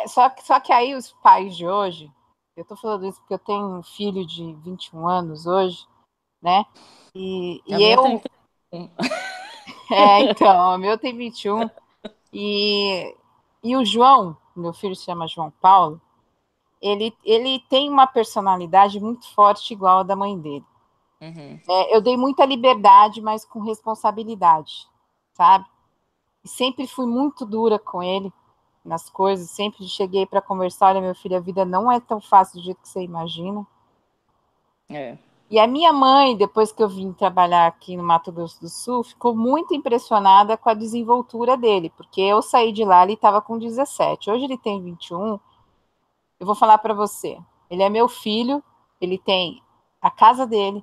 Só que aí os pais de hoje, eu estou falando isso porque eu tenho um filho de 21 anos hoje, né? E eu. Então, o meu tem 21. E o João, meu filho se chama João Paulo, ele tem uma personalidade muito forte, igual a da mãe dele. Uhum. Eu dei muita liberdade, mas com responsabilidade, sabe? E sempre fui muito dura com ele nas coisas, sempre cheguei para conversar, olha, meu filho, a vida não é tão fácil do jeito que você imagina. E a minha mãe, depois que eu vim trabalhar aqui no Mato Grosso do Sul, ficou muito impressionada com a desenvoltura dele, porque eu saí de lá, ele estava com 17. Hoje ele tem 21. Eu vou falar para você, ele é meu filho, ele tem a casa dele,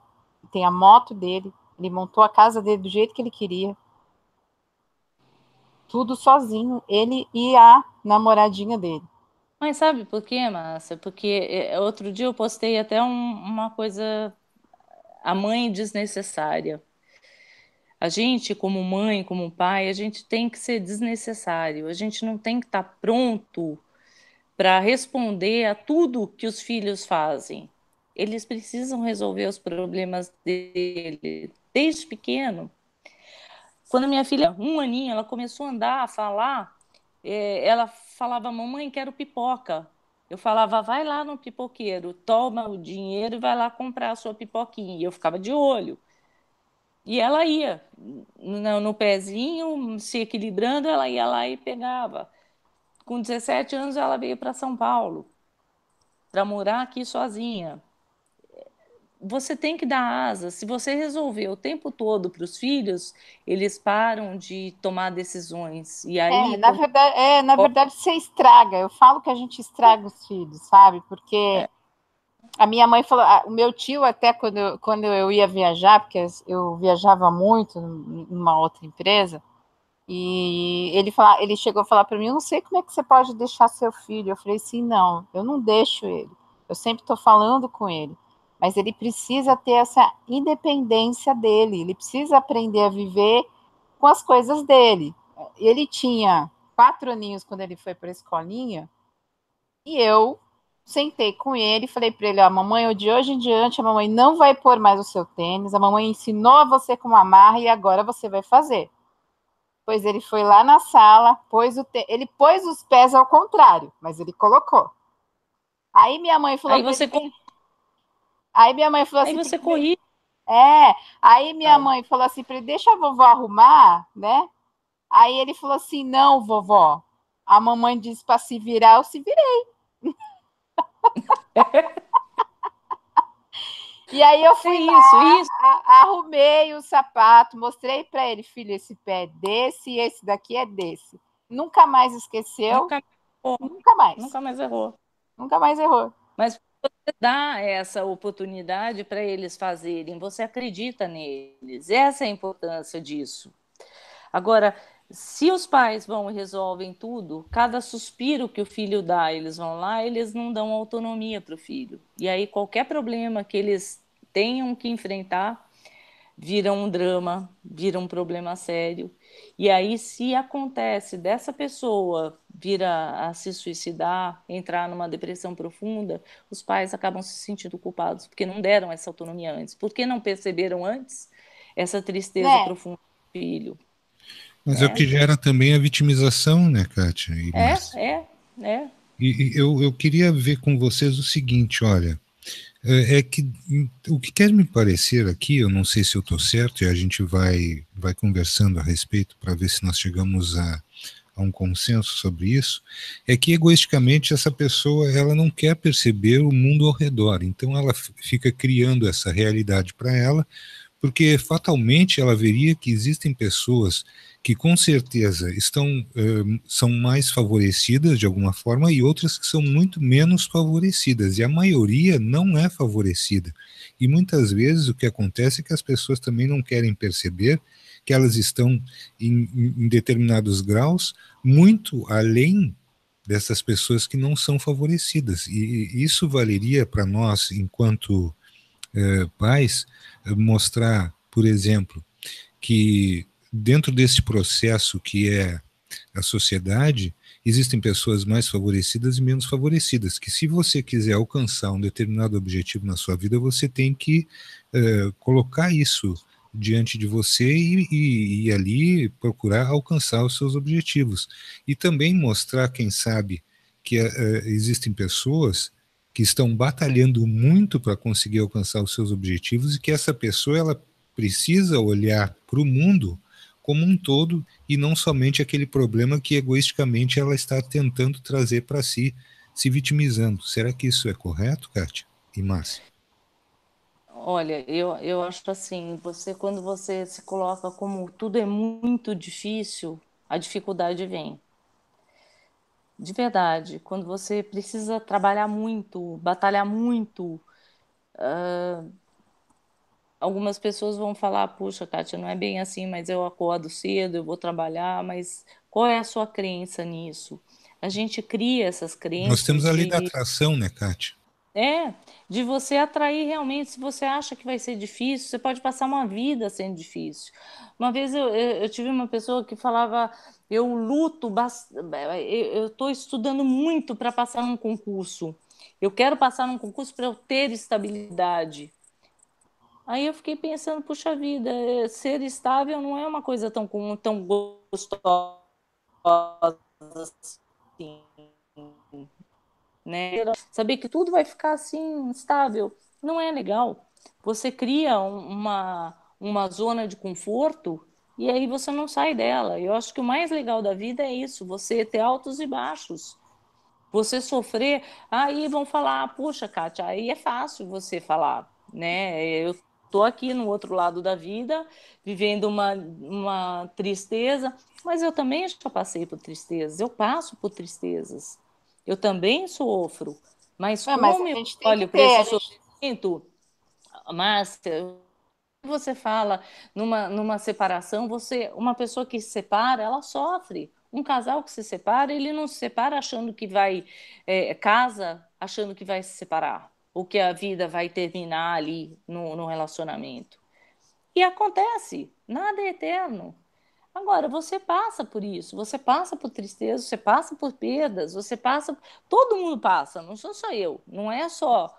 tem a moto dele, ele montou a casa dele do jeito que ele queria. Tudo sozinho, ele e a namoradinha dele. Mas sabe por quê, Márcia? Porque outro dia eu postei até uma coisa, a mãe desnecessária. A gente, como mãe, como pai, a gente tem que ser desnecessário. A gente não tem que estar pronto para responder a tudo que os filhos fazem. Eles precisam resolver os problemas dele desde pequeno. Quando minha filha, 1 aninho, ela começou a andar, a falar, ela falava, mamãe, quero pipoca. Eu falava, vai lá no pipoqueiro, toma o dinheiro e vai lá comprar a sua pipoquinha. E eu ficava de olho. E ela ia no pezinho, se equilibrando, ela ia lá e pegava. Com 17 anos, ela veio para São Paulo para morar aqui sozinha. Você tem que dar asa. Se você resolver o tempo todo para os filhos, eles param de tomar decisões. E aí, na verdade, você estraga. Eu falo que a gente estraga os filhos, sabe? Porque a minha mãe falou, o meu tio, até quando eu ia viajar, porque eu viajava muito numa outra empresa, e ele chegou a falar para mim, eu não sei como é que você pode deixar seu filho. Eu falei assim, não, eu não deixo ele. Eu sempre estou falando com ele. Mas ele precisa ter essa independência dele, ele precisa aprender a viver com as coisas dele. Ele tinha 4 aninhos quando ele foi para a escolinha, e eu sentei com ele e falei para ele, ó, mamãe, de hoje em diante, a mamãe não vai pôr mais o seu tênis, a mamãe ensinou a você como amarra e agora você vai fazer. Pois ele foi lá na sala, ele pôs os pés ao contrário, mas ele colocou. Aí minha mãe falou... Aí minha mãe falou assim... Aí você corria. Aí minha mãe falou assim para ele, deixa a vovó arrumar, né? Aí ele falou assim, não, vovó, a mamãe disse para se virar, eu se virei. E aí eu fui arrumei o sapato, mostrei para ele, filho, esse pé é desse e esse daqui é desse. Nunca mais esqueceu. Nunca mais. Nunca mais errou. Nunca mais errou. Mas você dá essa oportunidade para eles fazerem, você acredita neles. Essa é a importância disso. Agora, se os pais vão e resolvem tudo, cada suspiro que o filho dá, eles vão lá, eles não dão autonomia para o filho. E aí qualquer problema que eles tenham que enfrentar, vira um drama, vira um problema sério. E aí, se acontece dessa pessoa vir a se suicidar, entrar numa depressão profunda, os pais acabam se sentindo culpados, porque não deram essa autonomia antes. Por que não perceberam antes essa tristeza profunda do filho? Mas é o que gera também a vitimização, né, Kátia? E eu queria ver com vocês o seguinte, olha, é que o que quer me parecer aqui, eu não sei se eu estou certo, e a gente vai conversando a respeito para ver se nós chegamos a a um consenso sobre isso, é que egoisticamente essa pessoa ela não quer perceber o mundo ao redor, então ela fica criando essa realidade para ela, porque fatalmente ela veria que existem pessoas que com certeza são mais favorecidas de alguma forma e outras que são muito menos favorecidas, e a maioria não é favorecida. E muitas vezes o que acontece é que as pessoas também não querem perceber que elas estão em determinados graus muito além dessas pessoas que não são favorecidas. E isso valeria para nós, enquanto pais, mostrar, por exemplo, que dentro desse processo que é a sociedade, existem pessoas mais favorecidas e menos favorecidas, que se você quiser alcançar um determinado objetivo na sua vida, você tem que colocar isso diante de você e ali procurar alcançar os seus objetivos. E também mostrar, quem sabe, que existem pessoas que estão batalhando muito para conseguir alcançar os seus objetivos e que essa pessoa ela precisa olhar para o mundo como um todo e não somente aquele problema que egoisticamente ela está tentando trazer para si, se vitimizando. Será que isso é correto, Kátia e Márcia? Olha, eu acho assim, quando você se coloca como tudo é muito difícil, a dificuldade vem. De verdade, quando você precisa trabalhar muito, batalhar muito, algumas pessoas vão falar, puxa, Kátia, não é bem assim, mas eu acordo cedo, eu vou trabalhar, mas qual é a sua crença nisso? A gente cria essas Nós temos crenças a lei da atração, né, Kátia? é, de você atrair realmente. Se você acha que vai ser difícil, você pode passar uma vida sendo difícil. Uma vez eu tive uma pessoa que falava, eu luto, eu estou estudando muito para passar num concurso. Eu quero passar num concurso para eu ter estabilidade. Aí eu fiquei pensando, puxa vida, ser estável não é uma coisa tão gostosa assim, né? Saber que tudo vai ficar assim estável não é legal. Você cria uma zona de conforto e aí você não sai dela. Eu acho que o mais legal da vida é isso, você ter altos e baixos. Você sofrer, aí vão falar, puxa, Kátia, aí é fácil você falar, né? Eu estou aqui no outro lado da vida, vivendo uma tristeza, mas eu também já passei por tristezas, eu passo por tristezas, eu também sofro, mas Mas como a eu gente tem que olho para ter, esse a gente sofrimento, Márcia, você fala numa separação, uma pessoa que se separa, ela sofre. Um casal que se separa, ele não se separa achando que vai, casa achando que vai se separar, ou que a vida vai terminar ali no relacionamento. E acontece, nada é eterno. Agora, você passa por isso, você passa por tristeza, você passa por perdas, você passa. Todo mundo passa, não sou só eu, não é só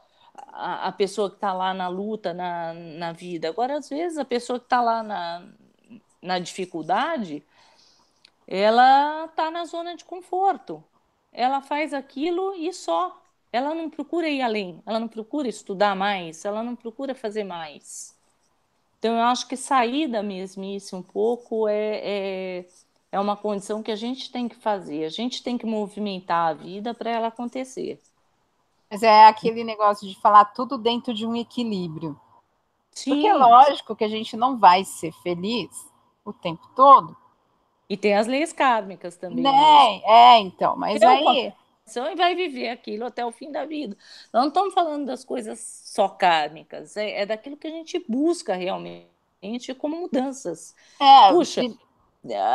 a pessoa que está lá na luta, na vida. Agora, às vezes, a pessoa que está lá na dificuldade, ela está na zona de conforto. Ela faz aquilo e só. Ela não procura ir além, ela não procura estudar mais, ela não procura fazer mais. Então, eu acho que sair da mesmice um pouco é uma condição que a gente tem que fazer. A gente tem que movimentar a vida para ela acontecer. Mas é aquele negócio de falar tudo dentro de um equilíbrio. Porque é Sim, lógico que a gente não vai ser feliz o tempo todo, e tem as leis kármicas também nisso. né? É, então, mas Eu com a aí. condição e vai viver aquilo até o fim da vida. Nós não estamos falando das coisas só kármicas, é daquilo que a gente busca realmente como mudanças. É, Puxa,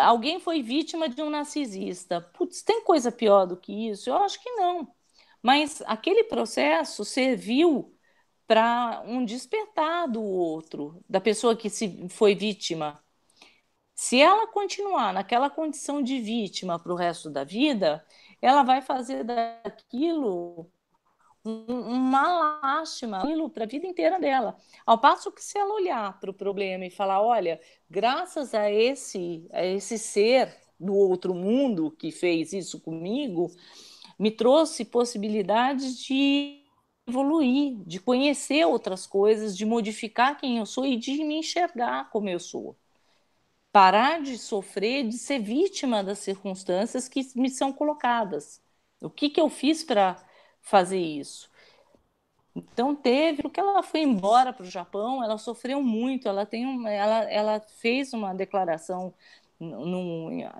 alguém foi vítima de um narcisista. Putz, tem coisa pior do que isso? Eu acho que não. Mas aquele processo serviu para um despertar do outro, da pessoa que se foi vítima. Se ela continuar naquela condição de vítima para o resto da vida, ela vai fazer daquilo uma lástima para a vida inteira dela. Ao passo que se ela olhar para o problema e falar, olha, graças a esse ser do outro mundo que fez isso comigo, me trouxe possibilidades de evoluir, de conhecer outras coisas, de modificar quem eu sou e de me enxergar como eu sou. parar de sofrer, de ser vítima das circunstâncias que me são colocadas. O que eu fiz para fazer isso? Então porque ela foi embora para o Japão, ela sofreu muito, ela fez uma declaração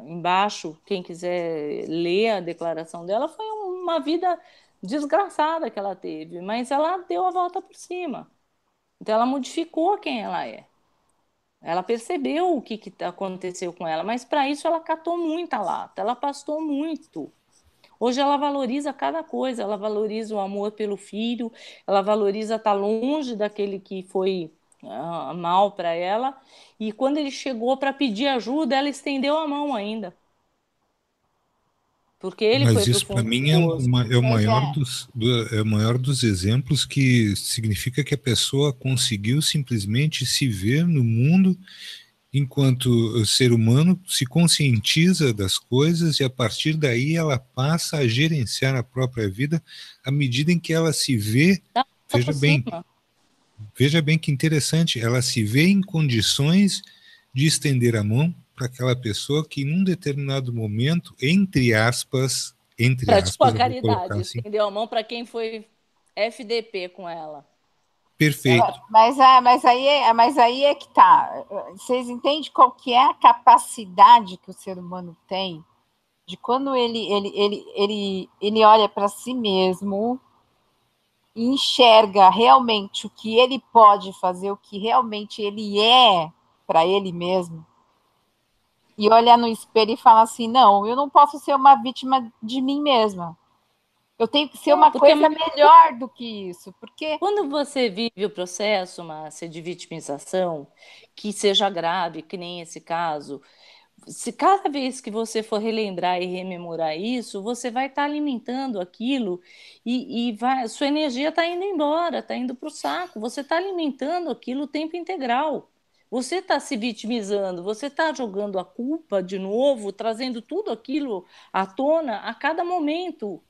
embaixo, quem quiser ler a declaração dela, foi uma vida desgraçada que ela teve, mas ela deu a volta por cima. Então ela modificou quem ela é. Ela percebeu o que aconteceu com ela, mas para isso ela catou muita lata, ela pastou muito. Hoje ela valoriza cada coisa, ela valoriza o amor pelo filho, ela valoriza estar longe daquele que foi mal para ela, e quando ele chegou para pedir ajuda, ela estendeu a mão ainda. Porque ele Mas foi para o isso para fundo do mim poço. é o maior dos exemplos, que significa que a pessoa conseguiu simplesmente se ver no mundo enquanto ser humano, se conscientiza das coisas e a partir daí ela passa a gerenciar a própria vida à medida em que ela se vê. Veja bem que interessante, ela se vê em condições de estender a mão para aquela pessoa que, num determinado momento, entre aspas, Praticou a eu vou colocar caridade, assim, estendeu a mão para quem foi FDP com ela. perfeito. Mas aí é que tá. Vocês entendem qual que é a capacidade que o ser humano tem de quando ele olha para si mesmo e enxerga realmente o que ele pode fazer, o que realmente ele é para ele mesmo, e olhar no espelho e falar assim, não, eu não posso ser uma vítima de mim mesma. Eu tenho que ser uma coisa melhor do que isso, porque... Quando você vive o processo, Márcia, de vitimização, que seja grave, que nem esse caso, se cada vez que você for relembrar e rememorar isso, você vai estar alimentando aquilo e sua energia está indo embora, está indo para o saco. Você está alimentando aquilo o tempo integral. Você está se vitimizando, você está jogando a culpa de novo, trazendo tudo aquilo à tona a cada momento.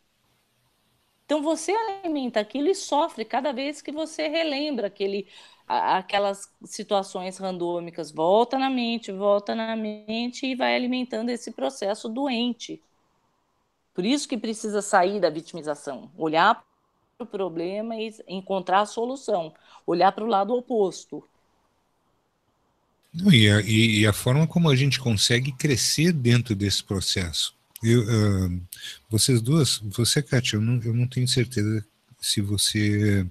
Então você alimenta aquilo e sofre cada vez que você relembra aquelas situações randômicas. Volta na mente e vai alimentando esse processo doente. Por isso que precisa sair da vitimização, olhar para o problema e encontrar a solução, olhar para o lado oposto. E a forma como a gente consegue crescer dentro desse processo. Vocês duas, você, Kátia, eu não tenho certeza se você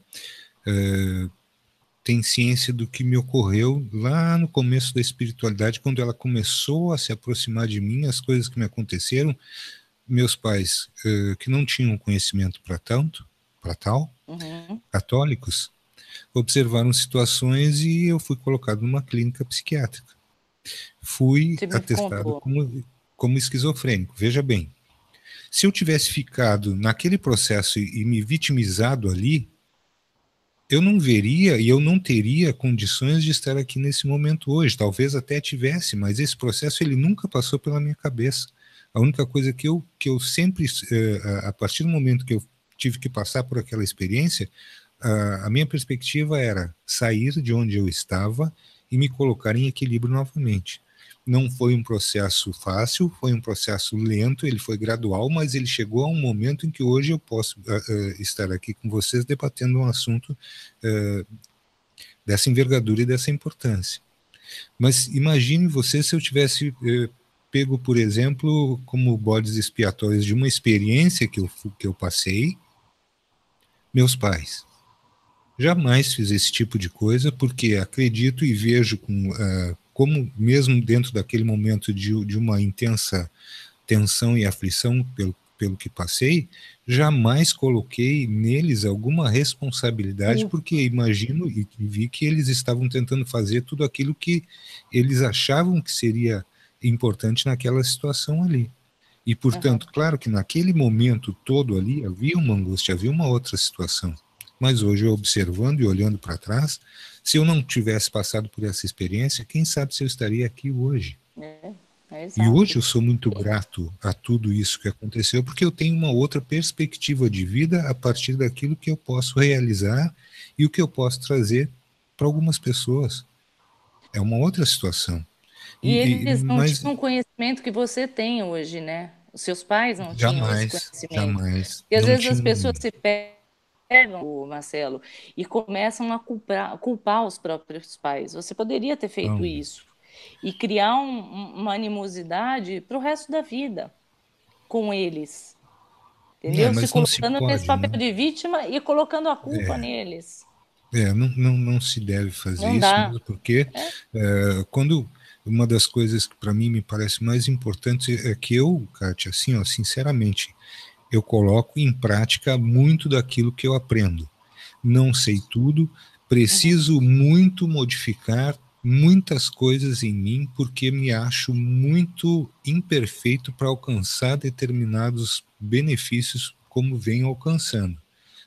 tem ciência do que me ocorreu lá no começo da espiritualidade, quando ela começou a se aproximar de mim, as coisas que me aconteceram. Meus pais, que não tinham conhecimento para tal, católicos, observaram situações e eu fui colocado numa clínica psiquiátrica. Fui atestado como esquizofrênico. Veja bem, se eu tivesse ficado naquele processo e me vitimizado ali, eu não veria e eu não teria condições de estar aqui nesse momento hoje. Talvez até tivesse, mas esse processo ele nunca passou pela minha cabeça. A única coisa que eu sempre, a partir do momento que eu tive que passar por aquela experiência, a minha perspectiva era sair de onde eu estava e me colocar em equilíbrio novamente. Não foi um processo fácil, foi um processo lento, ele foi gradual, mas ele chegou a um momento em que hoje eu posso estar aqui com vocês debatendo um assunto dessa envergadura e dessa importância. Mas imagine você se eu tivesse pego, por exemplo, como bodes expiatórios de uma experiência que eu passei, meus pais. Jamais fiz esse tipo de coisa, porque acredito e vejo como, mesmo dentro daquele momento de uma intensa tensão e aflição pelo que passei, jamais coloquei neles alguma responsabilidade, porque imagino e vi que eles estavam tentando fazer tudo aquilo que eles achavam que seria importante naquela situação ali. E, portanto, claro que naquele momento todo ali havia uma angústia, havia uma outra situação. Mas hoje, observando e olhando para trás, se eu não tivesse passado por essa experiência, quem sabe se eu estaria aqui hoje. E hoje eu sou muito grato a tudo isso que aconteceu, porque eu tenho uma outra perspectiva de vida a partir daquilo que eu posso realizar e o que eu posso trazer para algumas pessoas. É uma outra situação. E eles não Mas tinham o conhecimento que você tem hoje, né? Os seus pais não tinham esse jamais, conhecimento. jamais, E às não vezes as tinha. pessoas se pegam, Marcelo, e começam a culpar os próprios pais. Você poderia ter feito Não, isso e criar uma animosidade para o resto da vida com eles, entendeu? Se mas não se colocando nesse pode, papel né? de vítima e colocando a culpa É, neles. não se deve fazer Não isso dá. mesmo, porque quando uma das coisas que para mim me parece mais importante é que eu, Kátia, assim, ó, sinceramente, eu coloco em prática muito daquilo que eu aprendo. Não sei tudo, Uhum. preciso muito modificar muitas coisas em mim porque me acho muito imperfeito para alcançar determinados benefícios como venho alcançando.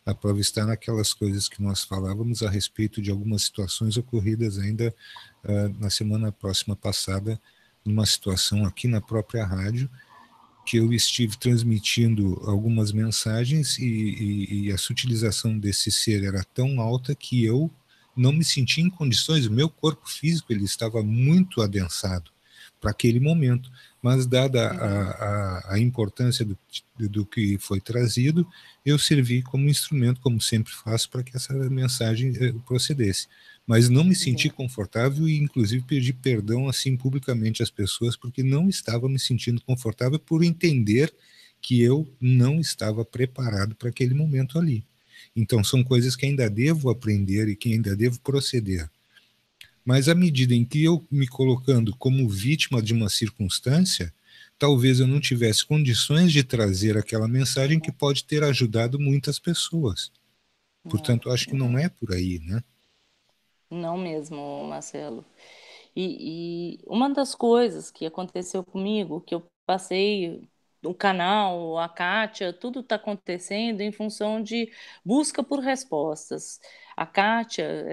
A prova está naquelas coisas que nós falávamos a respeito de algumas situações ocorridas ainda na semana próxima passada, numa situação aqui na própria rádio, que eu estive transmitindo algumas mensagens e a sutilização desse ser era tão alta que eu não me sentia em condições, o meu corpo físico ele estava muito adensado para aquele momento, mas dada Uhum. a importância do que foi trazido, eu servi como instrumento, como sempre faço, para que essa mensagem procedesse. Mas não me senti Uhum. confortável e, inclusive, pedi perdão assim publicamente às pessoas, porque não estava me sentindo confortável por entender que eu não estava preparado para aquele momento ali. Então, são coisas que ainda devo aprender e que ainda devo proceder. Mas à medida em que eu me colocando como vítima de uma circunstância, talvez eu não tivesse condições de trazer aquela mensagem que pode ter ajudado muitas pessoas. Não, Portanto, acho que não é por aí, né? não mesmo, Marcelo. E uma das coisas que aconteceu comigo, que eu passei o canal, a Kátia, tudo está acontecendo em função de busca por respostas. A Kátia,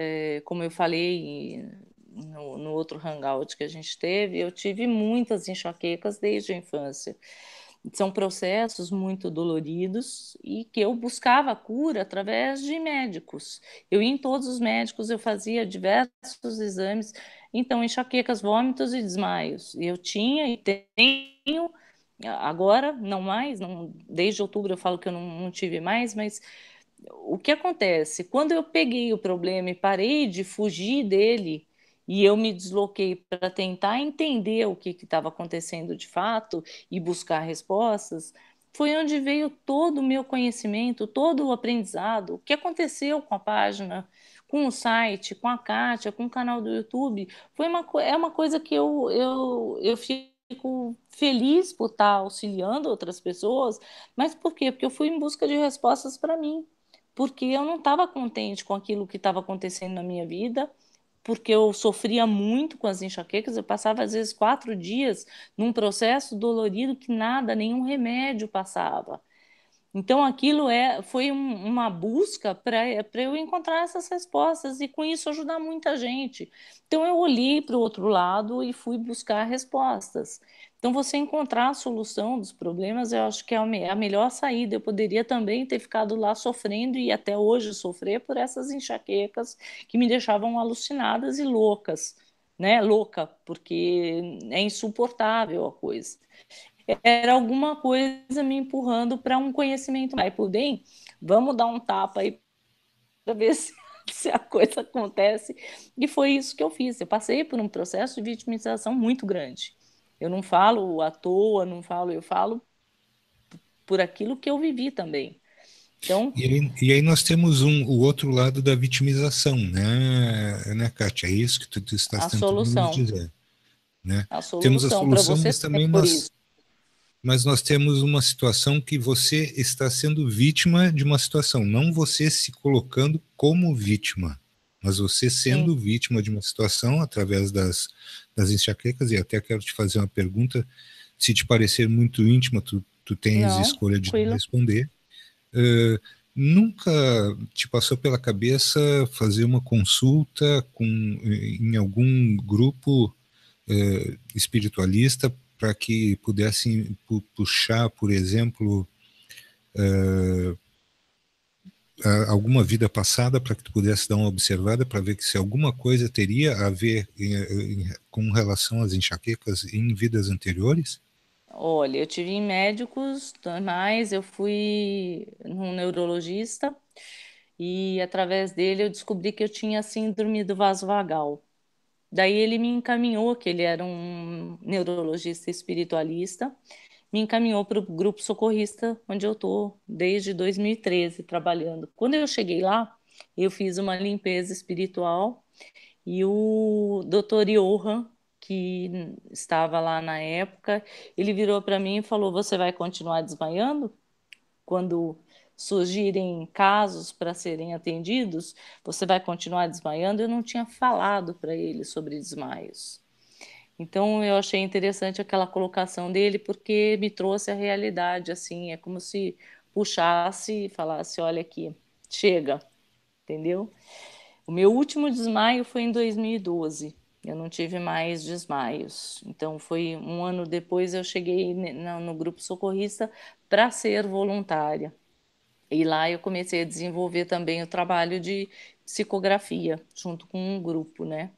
como eu falei no outro hangout que a gente teve, eu tive muitas enxaquecas desde a infância. São processos muito doloridos e que eu buscava cura através de médicos. Eu ia em todos os médicos, eu fazia diversos exames, então enxaquecas, vômitos e desmaios. Eu tinha e tenho, agora não mais, não, desde outubro eu falo que eu não tive mais, mas o que acontece? Quando eu peguei o problema e parei de fugir dele, e eu me desloquei para tentar entender o que estava acontecendo de fato e buscar respostas, foi onde veio todo o meu conhecimento, todo o aprendizado. O que aconteceu com a página, com o site, com a Kátia, com o canal do YouTube, é uma coisa que eu fico feliz por estar auxiliando outras pessoas, mas por quê? Porque eu fui em busca de respostas para mim, porque eu não estava contente com aquilo que estava acontecendo na minha vida, porque eu sofria muito com as enxaquecas, eu passava às vezes 4 dias num processo dolorido que nada, nenhum remédio passava. Então, aquilo foi uma busca para eu encontrar essas respostas e, com isso, ajudar muita gente. Então, eu olhei para o outro lado e fui buscar respostas. Então, você encontrar a solução dos problemas, eu acho que é a melhor saída. Eu poderia também ter ficado lá sofrendo e até hoje sofrer por essas enxaquecas que me deixavam alucinadas e loucas, né? Louca, porque é insuportável a coisa. Era alguma coisa me empurrando para um conhecimento mais. Por bem, vamos dar um tapa aí para ver se a coisa acontece. E foi isso que eu fiz. Eu passei por um processo de vitimização muito grande. Eu não falo à toa, não falo, eu falo por aquilo que eu vivi também. Então, E aí nós temos o outro lado da vitimização, né, Kátia? É isso que tu estás a tentando nos solução, dizer, né? a Temos a solução para solução, você também por isso. mas nós temos uma situação que você está sendo vítima de uma situação, não você se colocando como vítima, mas você Sim, sendo vítima de uma situação através das enxaquecas, e até quero te fazer uma pergunta, se te parecer muito íntima, tu tens não, escolha de não tranquilo. responder. Nunca te passou pela cabeça fazer uma consulta em algum grupo espiritualista para que pudessem puxar, por exemplo, alguma vida passada para que tu pudesse dar uma observada para ver que se alguma coisa teria a ver com relação às enxaquecas em vidas anteriores? Olha, eu tive em médicos, mas eu fui num neurologista e através dele eu descobri que eu tinha síndrome do vaso vagal. Daí ele me encaminhou, que ele era um neurologista espiritualista, me encaminhou para o grupo socorrista, onde eu estou desde 2013 trabalhando. Quando eu cheguei lá, eu fiz uma limpeza espiritual e o Dr. Johan, que estava lá na época, ele virou para mim e falou: Você vai continuar desmaiando? Quando surgirem casos para serem atendidos, você vai continuar desmaiando? Eu não tinha falado para ele sobre desmaios. Então eu achei interessante aquela colocação dele porque me trouxe a realidade, assim, é como se puxasse e falasse, olha aqui, chega, entendeu? O meu último desmaio foi em 2012. Eu não tive mais desmaios. Então foi um ano depois eu cheguei no grupo socorrista para ser voluntária. E lá eu comecei a desenvolver também o trabalho de psicografia junto com um grupo, né?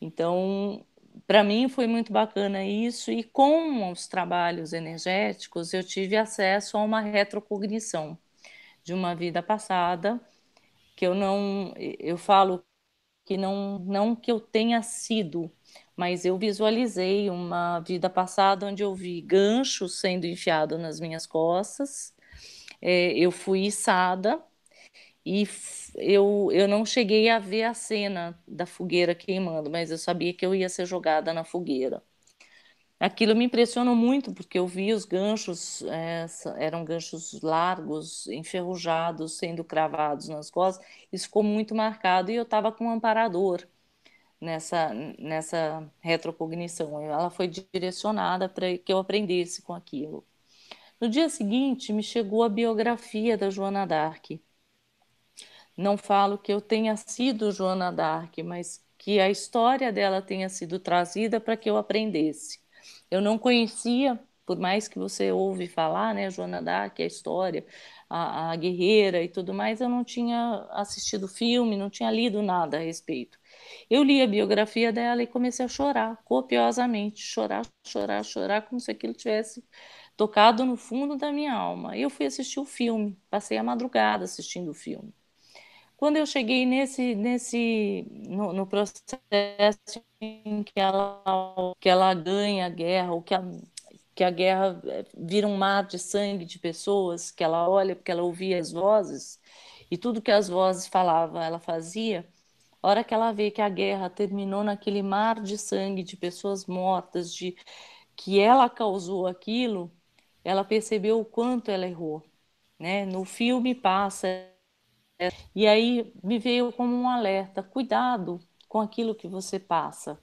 Então, para mim foi muito bacana isso, e com os trabalhos energéticos eu tive acesso a uma retrocognição de uma vida passada, que eu falo que não que eu tenha sido, mas eu visualizei uma vida passada onde eu vi ganchos sendo enfiados nas minhas costas, eu fui içada, e eu não cheguei a ver a cena da fogueira queimando, mas eu sabia que eu ia ser jogada na fogueira. Aquilo me impressionou muito, porque eu vi os ganchos, eram ganchos largos, enferrujados, sendo cravados nas costas. Isso ficou muito marcado e eu estava com um amparador nessa retrocognição. Ela foi direcionada para que eu aprendesse com aquilo. No dia seguinte, me chegou a biografia da Joana d'Arc. Não falo que eu tenha sido Joana d'Arc, mas que a história dela tenha sido trazida para que eu aprendesse. Eu não conhecia, por mais que você ouve falar, né, Joana d'Arc, a história, a guerreira e tudo mais, eu não tinha assistido filme, não tinha lido nada a respeito. Eu li a biografia dela e comecei a chorar copiosamente, chorar, chorar, chorar, como se aquilo tivesse tocado no fundo da minha alma. Eu fui assistir o filme, passei a madrugada assistindo o filme. Quando eu cheguei no processo em que ela ganha a guerra, ou que a guerra vira um mar de sangue de pessoas, que ela olha porque ela ouvia as vozes, e tudo que as vozes falavam, ela fazia. A hora que ela vê que a guerra terminou naquele mar de sangue de pessoas mortas, de que ela causou aquilo, ela percebeu o quanto ela errou, né? No filme passa, e aí me veio como um alerta: cuidado com aquilo que você passa.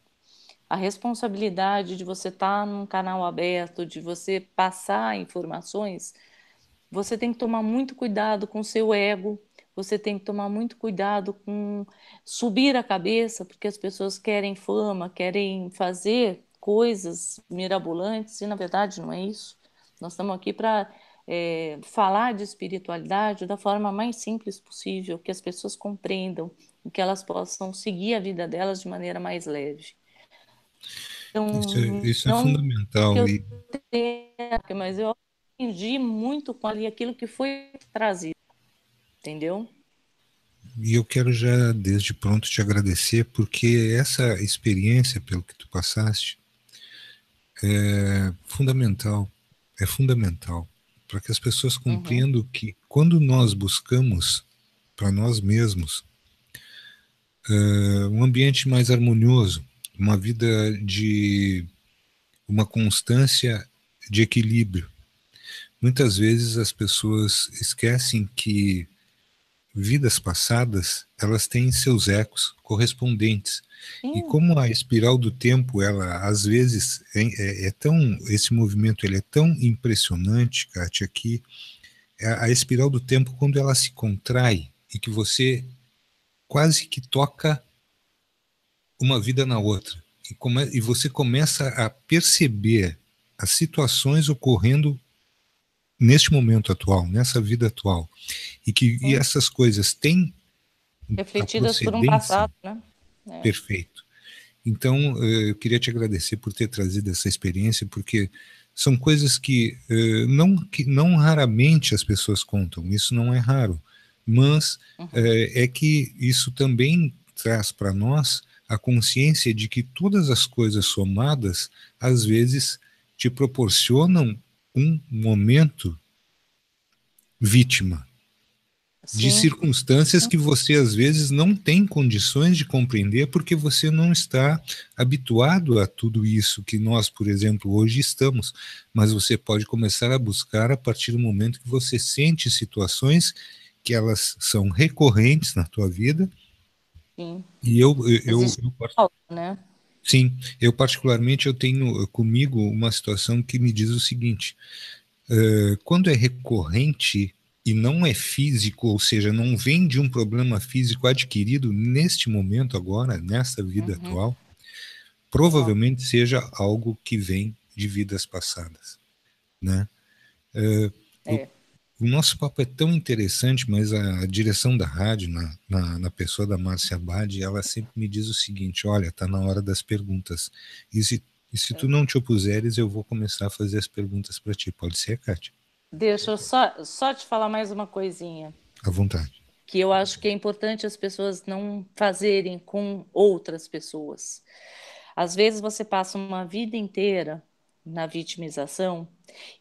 A responsabilidade de você estar num canal aberto, de você passar informações, você tem que tomar muito cuidado com o seu ego, você tem que tomar muito cuidado com subir a cabeça, porque as pessoas querem fama, querem fazer coisas mirabolantes, e na verdade não é isso. Nós estamos aqui para falar de espiritualidade da forma mais simples possível, que as pessoas compreendam e que elas possam seguir a vida delas de maneira mais leve. Então, Isso é não que fundamental. eu tenha, mas eu aprendi muito com ali aquilo que foi trazido, entendeu? E eu quero já, desde pronto, te agradecer, porque essa experiência, pelo que tu passaste, é fundamental, para que as pessoas Uhum. compreendam que quando nós buscamos para nós mesmos um ambiente mais harmonioso, uma vida de uma constância de equilíbrio, muitas vezes as pessoas esquecem que vidas passadas elas têm seus ecos correspondentes. E Sim, como a espiral do tempo, ela às vezes é tão, esse movimento ele é tão impressionante, Kátia, que a espiral do tempo, quando ela se contrai e que você quase que toca uma vida na outra, e você começa a perceber as situações ocorrendo neste momento atual, nessa vida atual, e essas coisas têm a Refletidas por um procedência. passado, né? Perfeito. Então, eu queria te agradecer por ter trazido essa experiência, porque são coisas que não raramente as pessoas contam, isso não é raro, mas é que isso também traz para nós a consciência de que todas as coisas somadas, às vezes, te proporcionam um momento vítima de Sim, circunstâncias que você às vezes não tem condições de compreender porque você não está habituado a tudo isso que nós, por exemplo, hoje estamos. Mas você pode começar a buscar a partir do momento que você sente situações que elas são recorrentes na tua vida. sim. E Existe falta, né? sim, eu particularmente eu tenho comigo uma situação que me diz o seguinte: quando é recorrente e não é físico, ou seja, não vem de um problema físico adquirido neste momento agora, nessa vida atual, provavelmente seja algo que vem de vidas passadas, né? O, É. o nosso papo é tão interessante, mas a direção da rádio, na pessoa da Márcia Abad, ela sempre me diz o seguinte: olha, tá na hora das perguntas. E se tu não te opuseres, eu vou começar a fazer as perguntas para ti. Pode ser, Kátia? Deixa eu só te falar mais uma coisinha, À vontade. que eu acho que é importante as pessoas não fazerem com outras pessoas. Às vezes você passa uma vida inteira na vitimização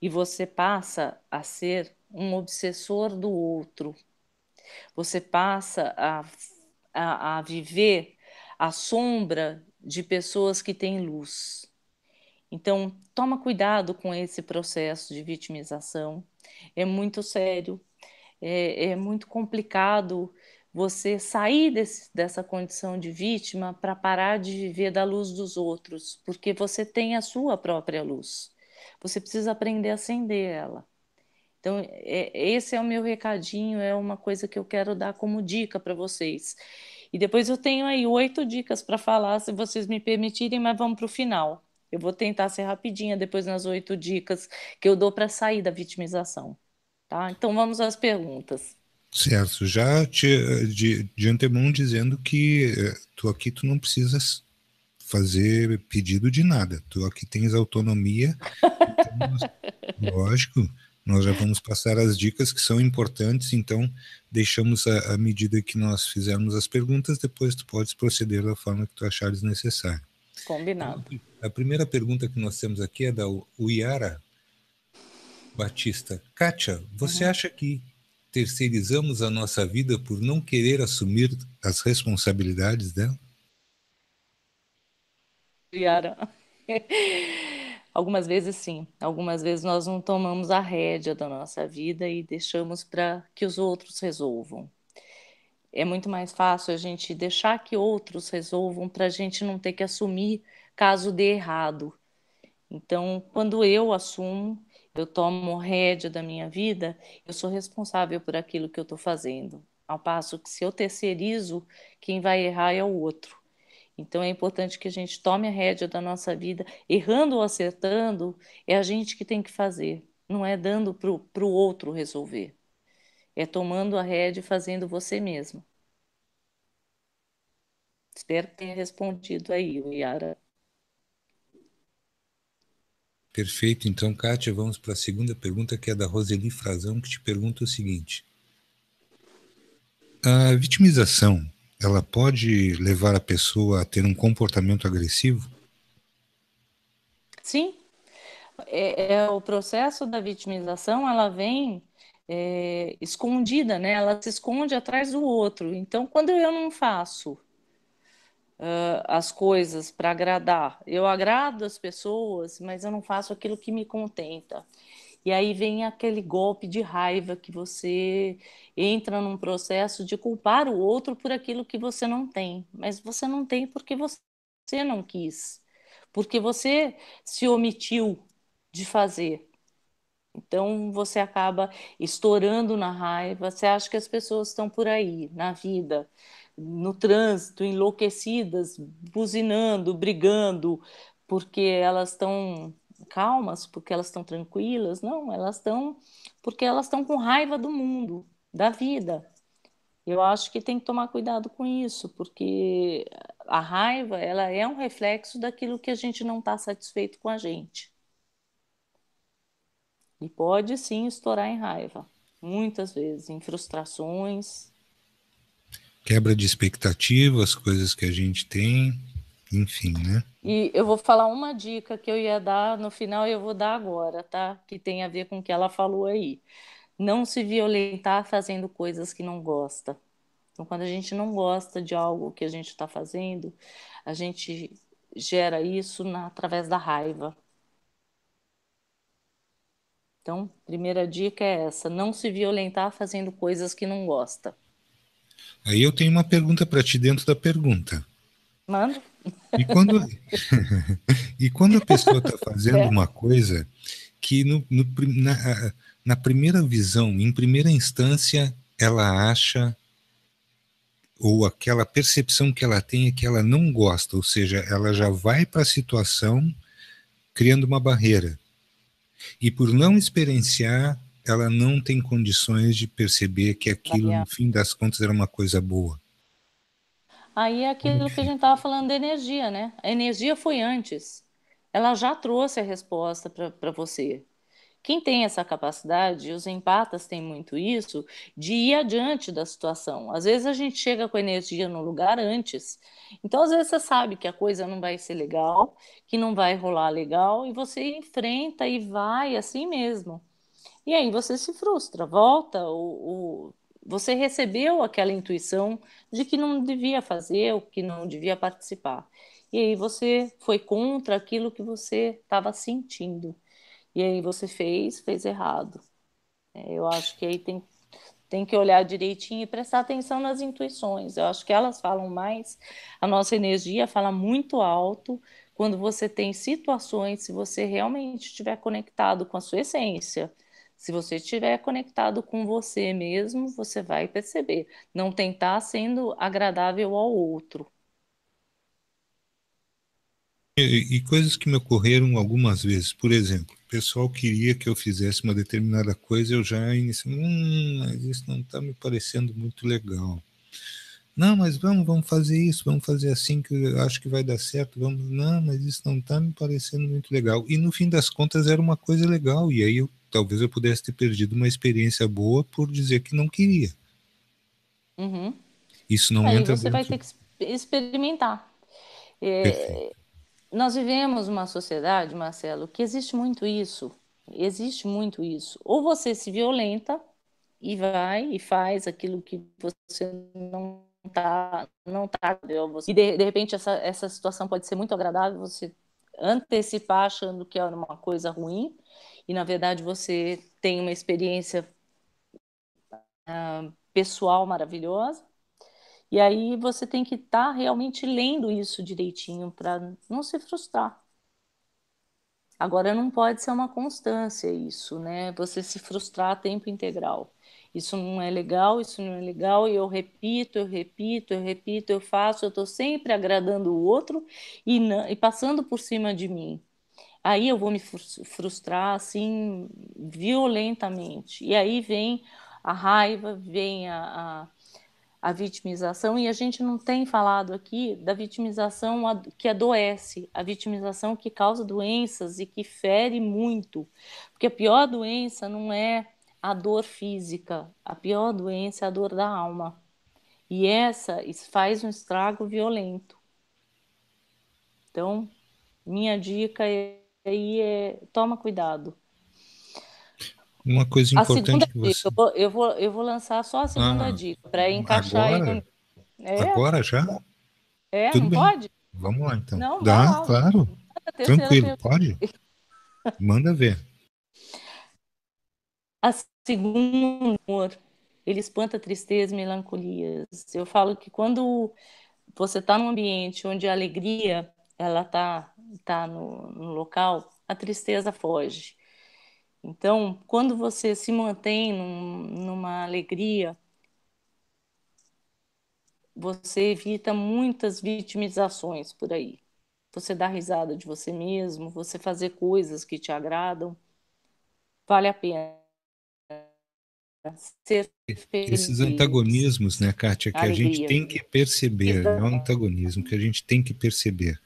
e você passa a ser um obsessor do outro. Você passa a viver à sombra de pessoas que têm luz. Então, toma cuidado com esse processo de vitimização. É muito sério, é muito complicado você sair dessa condição de vítima para parar de viver da luz dos outros, porque você tem a sua própria luz. Você precisa aprender a acender ela. Então, esse é o meu recadinho, é uma coisa que eu quero dar como dica para vocês. E depois eu tenho aí 8 dicas para falar, se vocês me permitirem, mas vamos para o final. Eu vou tentar ser rapidinha depois nas 8 dicas que eu dou para sair da vitimização. Tá? Então vamos às perguntas. Certo, já de antemão dizendo que tu aqui tu não precisas fazer pedido de nada, tu aqui tens autonomia, então lógico, nós já vamos passar as dicas que são importantes, então deixamos à medida que nós fizermos as perguntas, depois tu podes proceder da forma que tu achares necessário. Então, Combinado. a primeira pergunta que nós temos aqui é da Uiara Batista. Kátia, você acha que terceirizamos a nossa vida por não querer assumir as responsabilidades dela? Yara. Algumas vezes sim, algumas vezes nós não tomamos a rédea da nossa vida e deixamos para que os outros resolvam. É muito mais fácil a gente deixar que outros resolvam para a gente não ter que assumir caso dê errado. Então, quando eu assumo, eu tomo rédea da minha vida, eu sou responsável por aquilo que eu estou fazendo. Ao passo que se eu terceirizo, quem vai errar é o outro. Então é importante que a gente tome a rédea da nossa vida, errando ou acertando, é a gente que tem que fazer, não é dando para o outro resolver. É tomando a rédea e fazendo você mesmo. Espero que tenha respondido aí, Yara. Perfeito. Então, Kátia, vamos para a segunda pergunta, que é da Roseli Frazão, que te pergunta o seguinte: a vitimização, ela pode levar a pessoa a ter um comportamento agressivo? Sim, o processo da vitimização, ela vem escondida, né? Ela se esconde atrás do outro. Então, quando eu não faço as coisas para agradar, eu agrado as pessoas, mas eu não faço aquilo que me contenta. E aí vem aquele golpe de raiva que você entra num processo de culpar o outro por aquilo que você não tem, mas você não tem porque você não quis, porque você se omitiu de fazer. Então você acaba estourando na raiva. Você acha que as pessoas estão por aí, na vida, no trânsito, enlouquecidas, buzinando, brigando, porque elas estão calmas, porque elas estão tranquilas? Não, elas estão porque elas estão com raiva do mundo, da vida. Eu acho que tem que tomar cuidado com isso, porque a raiva, ela é um reflexo daquilo que a gente não está satisfeito com a gente. E pode sim estourar em raiva, muitas vezes, em frustrações. Quebra de expectativas, coisas que a gente tem, enfim, né? E eu vou falar uma dica que eu ia dar no final e eu vou dar agora, tá? Que tem a ver com o que ela falou aí. Não se violentar fazendo coisas que não gosta. Então, quando a gente não gosta de algo que a gente está fazendo, a gente gera isso através da raiva. Então, primeira dica é essa: não se violentar fazendo coisas que não gosta. Aí eu tenho uma pergunta para ti dentro da pergunta. Manda? E quando, e quando a pessoa está fazendo É. uma coisa que na primeira visão, em primeira instância, ela acha, ou aquela percepção que ela tem é que ela não gosta, ou seja, ela já vai para a situação criando uma barreira. E por não experienciar, ela não tem condições de perceber que aquilo, no fim das contas, era uma coisa boa. Aí é Como aquilo que que a gente fica? estava falando da energia, né? A energia foi antes. Ela já trouxe a resposta para você. Quem tem essa capacidade, os empatas têm muito isso, de ir adiante da situação. Às vezes a gente chega com a energia no lugar antes. Então, às vezes você sabe que a coisa não vai ser legal, que não vai rolar legal, e você enfrenta e vai assim mesmo. E aí você se frustra, volta, você recebeu aquela intuição de que não devia fazer, ou que não devia participar. E aí você foi contra aquilo que você estava sentindo. E aí você fez errado. Eu acho que aí tem que olhar direitinho e prestar atenção nas intuições. Eu acho que elas falam mais, a nossa energia fala muito alto quando você tem situações, se você realmente estiver conectado com a sua essência. Se você estiver conectado com você mesmo, você vai perceber. Não tentar sendo agradável ao outro. E coisas que me ocorreram algumas vezes. Por exemplo, o pessoal queria que eu fizesse uma determinada coisa, eu já iniciei, mas isso não está me parecendo muito legal. Não, mas vamos fazer isso, vamos fazer assim que eu acho que vai dar certo. Vamos, não, mas isso não está me parecendo muito legal. E no fim das contas era uma coisa legal. E aí talvez eu pudesse ter perdido uma experiência boa por dizer que não queria. Uhum. Isso não Aí entra você vai dentro. ter que experimentar. Perfeito. É, nós vivemos uma sociedade, Marcelo, que existe muito isso. Existe muito isso. Ou você se violenta e vai e faz aquilo que você não tá e de repente essa situação pode ser muito agradável, você antecipar achando que é uma coisa ruim e na verdade você tem uma experiência pessoal maravilhosa. E aí você tem que estar realmente lendo isso direitinho para não se frustrar. Agora não pode ser uma constância isso, né? Você se frustrar a tempo integral. Isso não é legal, isso não é legal, e eu repito, eu repito, eu repito, eu faço, eu estou sempre agradando o outro e passando por cima de mim. Aí eu vou me frustrar assim violentamente. E aí vem a raiva, vem a vitimização, e a gente não tem falado aqui da vitimização que adoece, a vitimização que causa doenças e que fere muito. Porque a pior doença não é a dor física, a pior doença é a dor da alma. E essa faz um estrago violento. Então, minha dica aí é toma cuidado. Uma coisa A segunda importante que dica, você. eu vou lançar só a segunda Ah, dica, para encaixar aí agora? no. É, Agora já? Tudo não bem. pode? Vamos lá então. Não, vai Dá, lá. claro. A terceira Tranquilo, pergunta. pode? Manda ver. A segunda, amor, ele espanta tristeza e melancolias. Eu falo que quando você está num ambiente onde a alegria ela tá no local, a tristeza foge. Então, quando você se mantém numa alegria, você evita muitas vitimizações por aí. Você dá risada de você mesmo, você fazer coisas que te agradam, vale a pena. ser Esses feliz, antagonismos, né, Kátia, que a gente alegria. tem que perceber, é um antagonismo que a gente tem que perceber.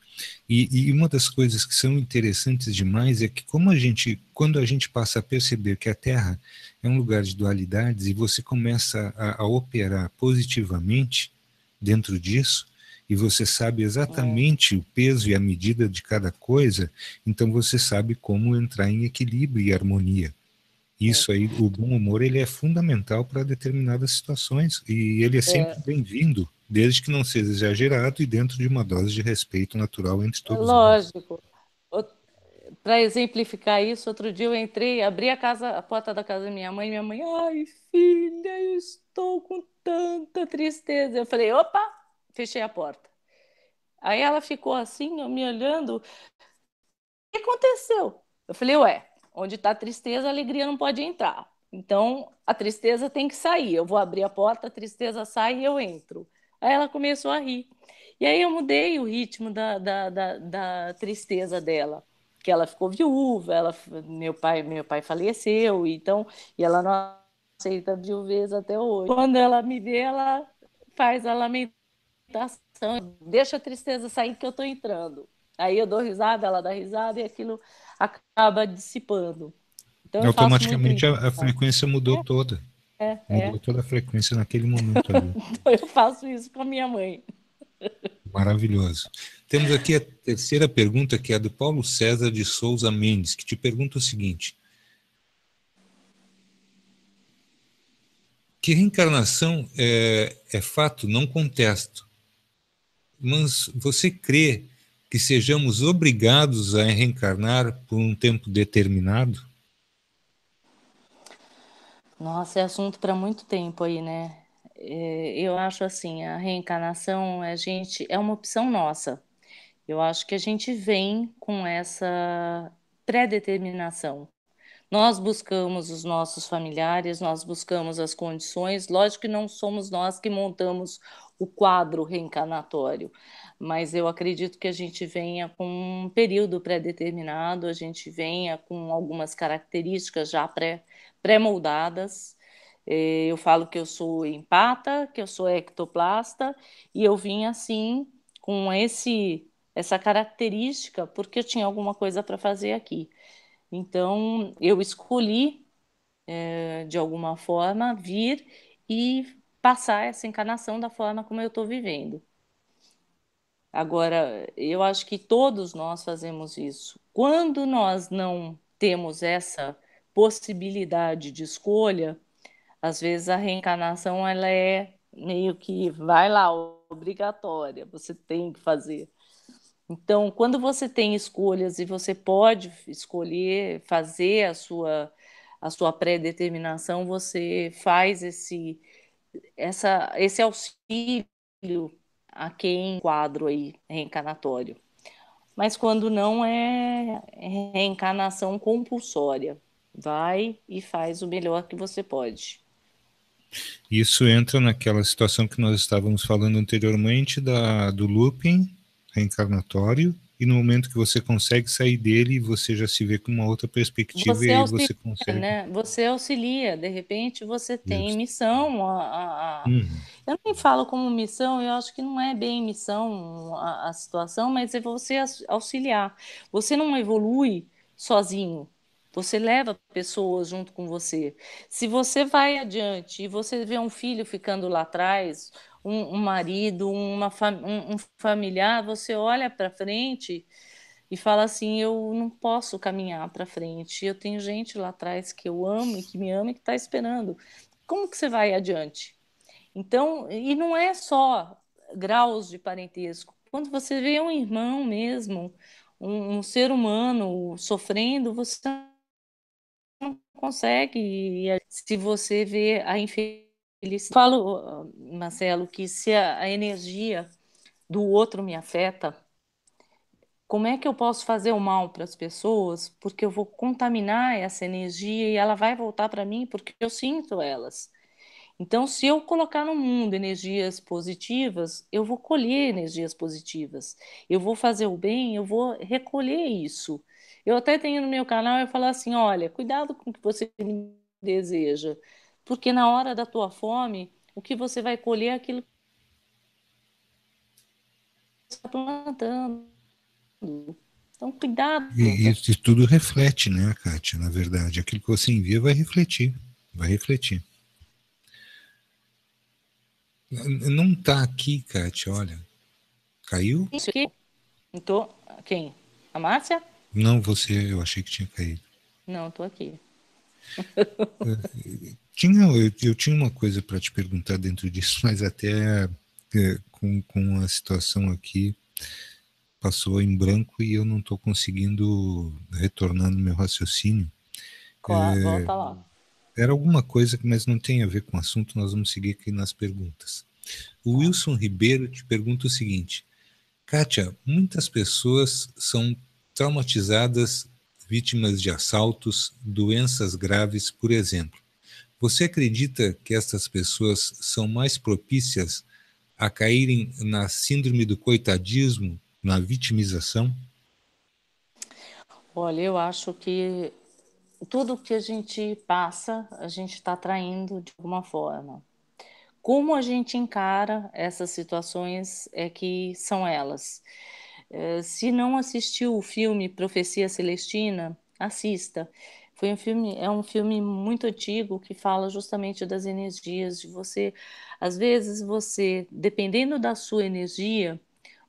E uma das coisas que são interessantes demais é que quando a gente passa a perceber que a Terra é um lugar de dualidades e você começa a operar positivamente dentro disso, e você sabe exatamente o peso e a medida de cada coisa, então você sabe como entrar em equilíbrio e harmonia. Isso aí, o bom humor, ele é fundamental para determinadas situações e ele é sempre bem-vindo, desde que não seja exagerado e dentro de uma dose de respeito natural entre todos nós. Lógico. Para exemplificar isso, outro dia eu entrei, abri a porta da casa da minha mãe, ai, filha, eu estou com tanta tristeza. Eu falei, opa, fechei a porta. Aí ela ficou assim, me olhando, o que aconteceu? Eu falei, ué, onde está a tristeza, a alegria não pode entrar. Então, a tristeza tem que sair. Eu vou abrir a porta, a tristeza sai e eu entro. Aí ela começou a rir. E aí eu mudei o ritmo da tristeza dela, que ela ficou viúva, meu pai faleceu, então, e ela não aceita viuvez até hoje. Quando ela me vê, ela faz a lamentação, deixa a tristeza sair que eu estou entrando. Aí eu dou risada, ela dá risada e aquilo acaba dissipando. Então eu faço muito Automaticamente isso. a frequência mudou toda. Mudou É. toda a frequência naquele momento ali. Então eu faço isso com a minha mãe. Maravilhoso. Temos aqui a terceira pergunta, que é do Paulo César de Souza Mendes, que te pergunta o seguinte: que reencarnação é fato? Não contesto. Mas você crê que sejamos obrigados a reencarnar por um tempo determinado? Nossa, é assunto para muito tempo aí, né? Eu acho assim, a reencarnação é uma opção nossa. Eu acho que a gente vem com essa pré-determinação. Nós buscamos os nossos familiares, nós buscamos as condições. Lógico que não somos nós que montamos o quadro reencarnatório, mas eu acredito que a gente venha com um período pré-determinado, a gente venha com algumas características já pré-moldadas. Eu falo que eu sou empata, que eu sou ectoplasta, e eu vim assim, com essa característica, porque eu tinha alguma coisa para fazer aqui. Então, eu escolhi, de alguma forma, vir e passar essa encarnação da forma como eu estou vivendo. Agora, eu acho que todos nós fazemos isso. Quando nós não temos essa possibilidade de escolha, às vezes a reencarnação ela é meio que vai lá, obrigatória, você tem que fazer. Então, quando você tem escolhas e você pode escolher fazer a sua pré-determinação, você faz esse auxílio a quem quadro aí reencarnatório. Mas quando não é reencarnação compulsória, vai e faz o melhor que você pode. Isso entra naquela situação que nós estávamos falando anteriormente do looping reencarnatório, e no momento que você consegue sair dele, você já se vê com uma outra perspectiva e Você aí auxilia, você consegue. né? Você auxilia, de repente você tem Justo. missão. Uhum. Eu nem falo como missão, eu acho que não é bem missão a situação, mas é você auxiliar. Você não evolui sozinho, você leva pessoas junto com você. Se você vai adiante e você vê um filho ficando lá atrás, um marido, um familiar, você olha para frente e fala assim: eu não posso caminhar para frente, eu tenho gente lá atrás que eu amo e que me ama e que está esperando. Como que você vai adiante? Então, e não é só graus de parentesco. Quando você vê um irmão mesmo, um ser humano sofrendo, você não consegue. E se você vê a infelicidade. Falo, Marcelo, que se a energia do outro me afeta, como é que eu posso fazer o mal para as pessoas? Porque eu vou contaminar essa energia e ela vai voltar para mim porque eu sinto elas. Então, se eu colocar no mundo energias positivas, eu vou colher energias positivas. Eu vou fazer o bem, eu vou recolher isso. Eu até tenho no meu canal, eu falo assim, olha, cuidado com o que você me deseja. porque na hora da tua fome, o que você vai colher é aquilo que você está plantando. Então, cuidado. E isso tudo reflete, né, Kátia? Na verdade, aquilo que você envia vai refletir. Vai refletir. Não está aqui, Kátia, olha. Caiu? Isso aqui. Então, quem? A Márcia? Não, você, eu achei que tinha caído. Não, estou aqui. Eu tinha uma coisa para te perguntar dentro disso, mas até com a situação aqui passou em branco e eu não estou conseguindo retornar no meu raciocínio. Volta lá. Era alguma coisa, mas não tem a ver com o assunto, nós vamos seguir aqui nas perguntas. O Wilson Ribeiro te pergunta o seguinte: Kátia, muitas pessoas são traumatizadas, vítimas de assaltos, doenças graves, por exemplo. Você acredita que essas pessoas são mais propícias a caírem na síndrome do coitadismo, na vitimização? Olha, eu acho que tudo que a gente passa, a gente está atraindo de alguma forma. Como a gente encara essas situações é que são elas. Se não assistiu o filme Profecia Celestina, assista. É um filme muito antigo que fala justamente das energias de você. Às vezes você, dependendo da sua energia,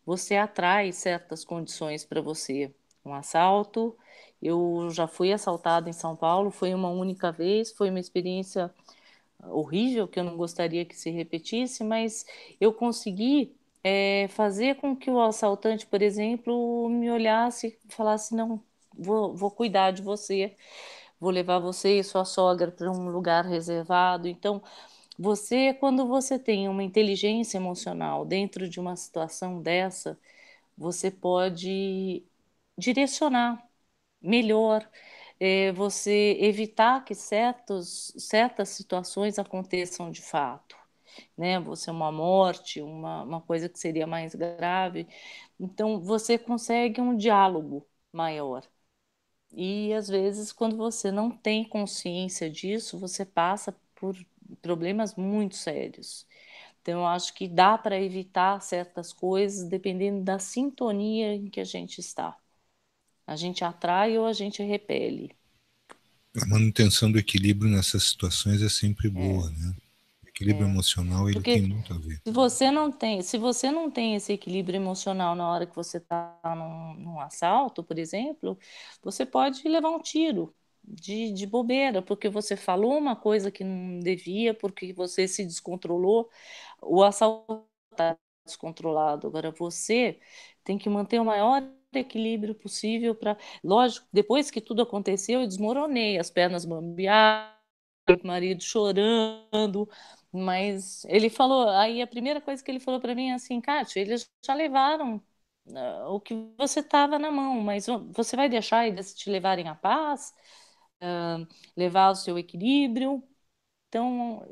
você atrai certas condições para você. Um assalto, eu já fui assaltada em São Paulo, foi uma única vez, foi uma experiência horrível que eu não gostaria que se repetisse, mas eu consegui fazer com que o assaltante, por exemplo, me olhasse e falasse: não, vou cuidar de você, vou levar você e sua sogra para um lugar reservado. Então, quando você tem uma inteligência emocional dentro de uma situação dessa, você pode direcionar melhor, você evitar que certas situações aconteçam de fato, né? Você uma morte, uma coisa que seria mais grave. Então, você consegue um diálogo maior. E, às vezes, quando você não tem consciência disso, você passa por problemas muito sérios. Então, eu acho que dá para evitar certas coisas dependendo da sintonia em que a gente está. A gente atrai ou a gente repele. A manutenção do equilíbrio nessas situações é sempre É, boa, né? O equilíbrio emocional, ele tem porque muito a ver. se você não tem esse equilíbrio emocional na hora que você está num assalto, por exemplo, você pode levar um tiro de bobeira, porque você falou uma coisa que não devia, porque você se descontrolou. O assalto está descontrolado. Agora você tem que manter o maior equilíbrio possível para, lógico, depois que tudo aconteceu, eu desmoronei, as pernas bambearam, o marido chorando, mas ele falou, aí a primeira coisa que ele falou para mim é assim: Kátia, eles já levaram o que você estava na mão, mas você vai deixar eles te levarem a paz, levar o seu equilíbrio? Então,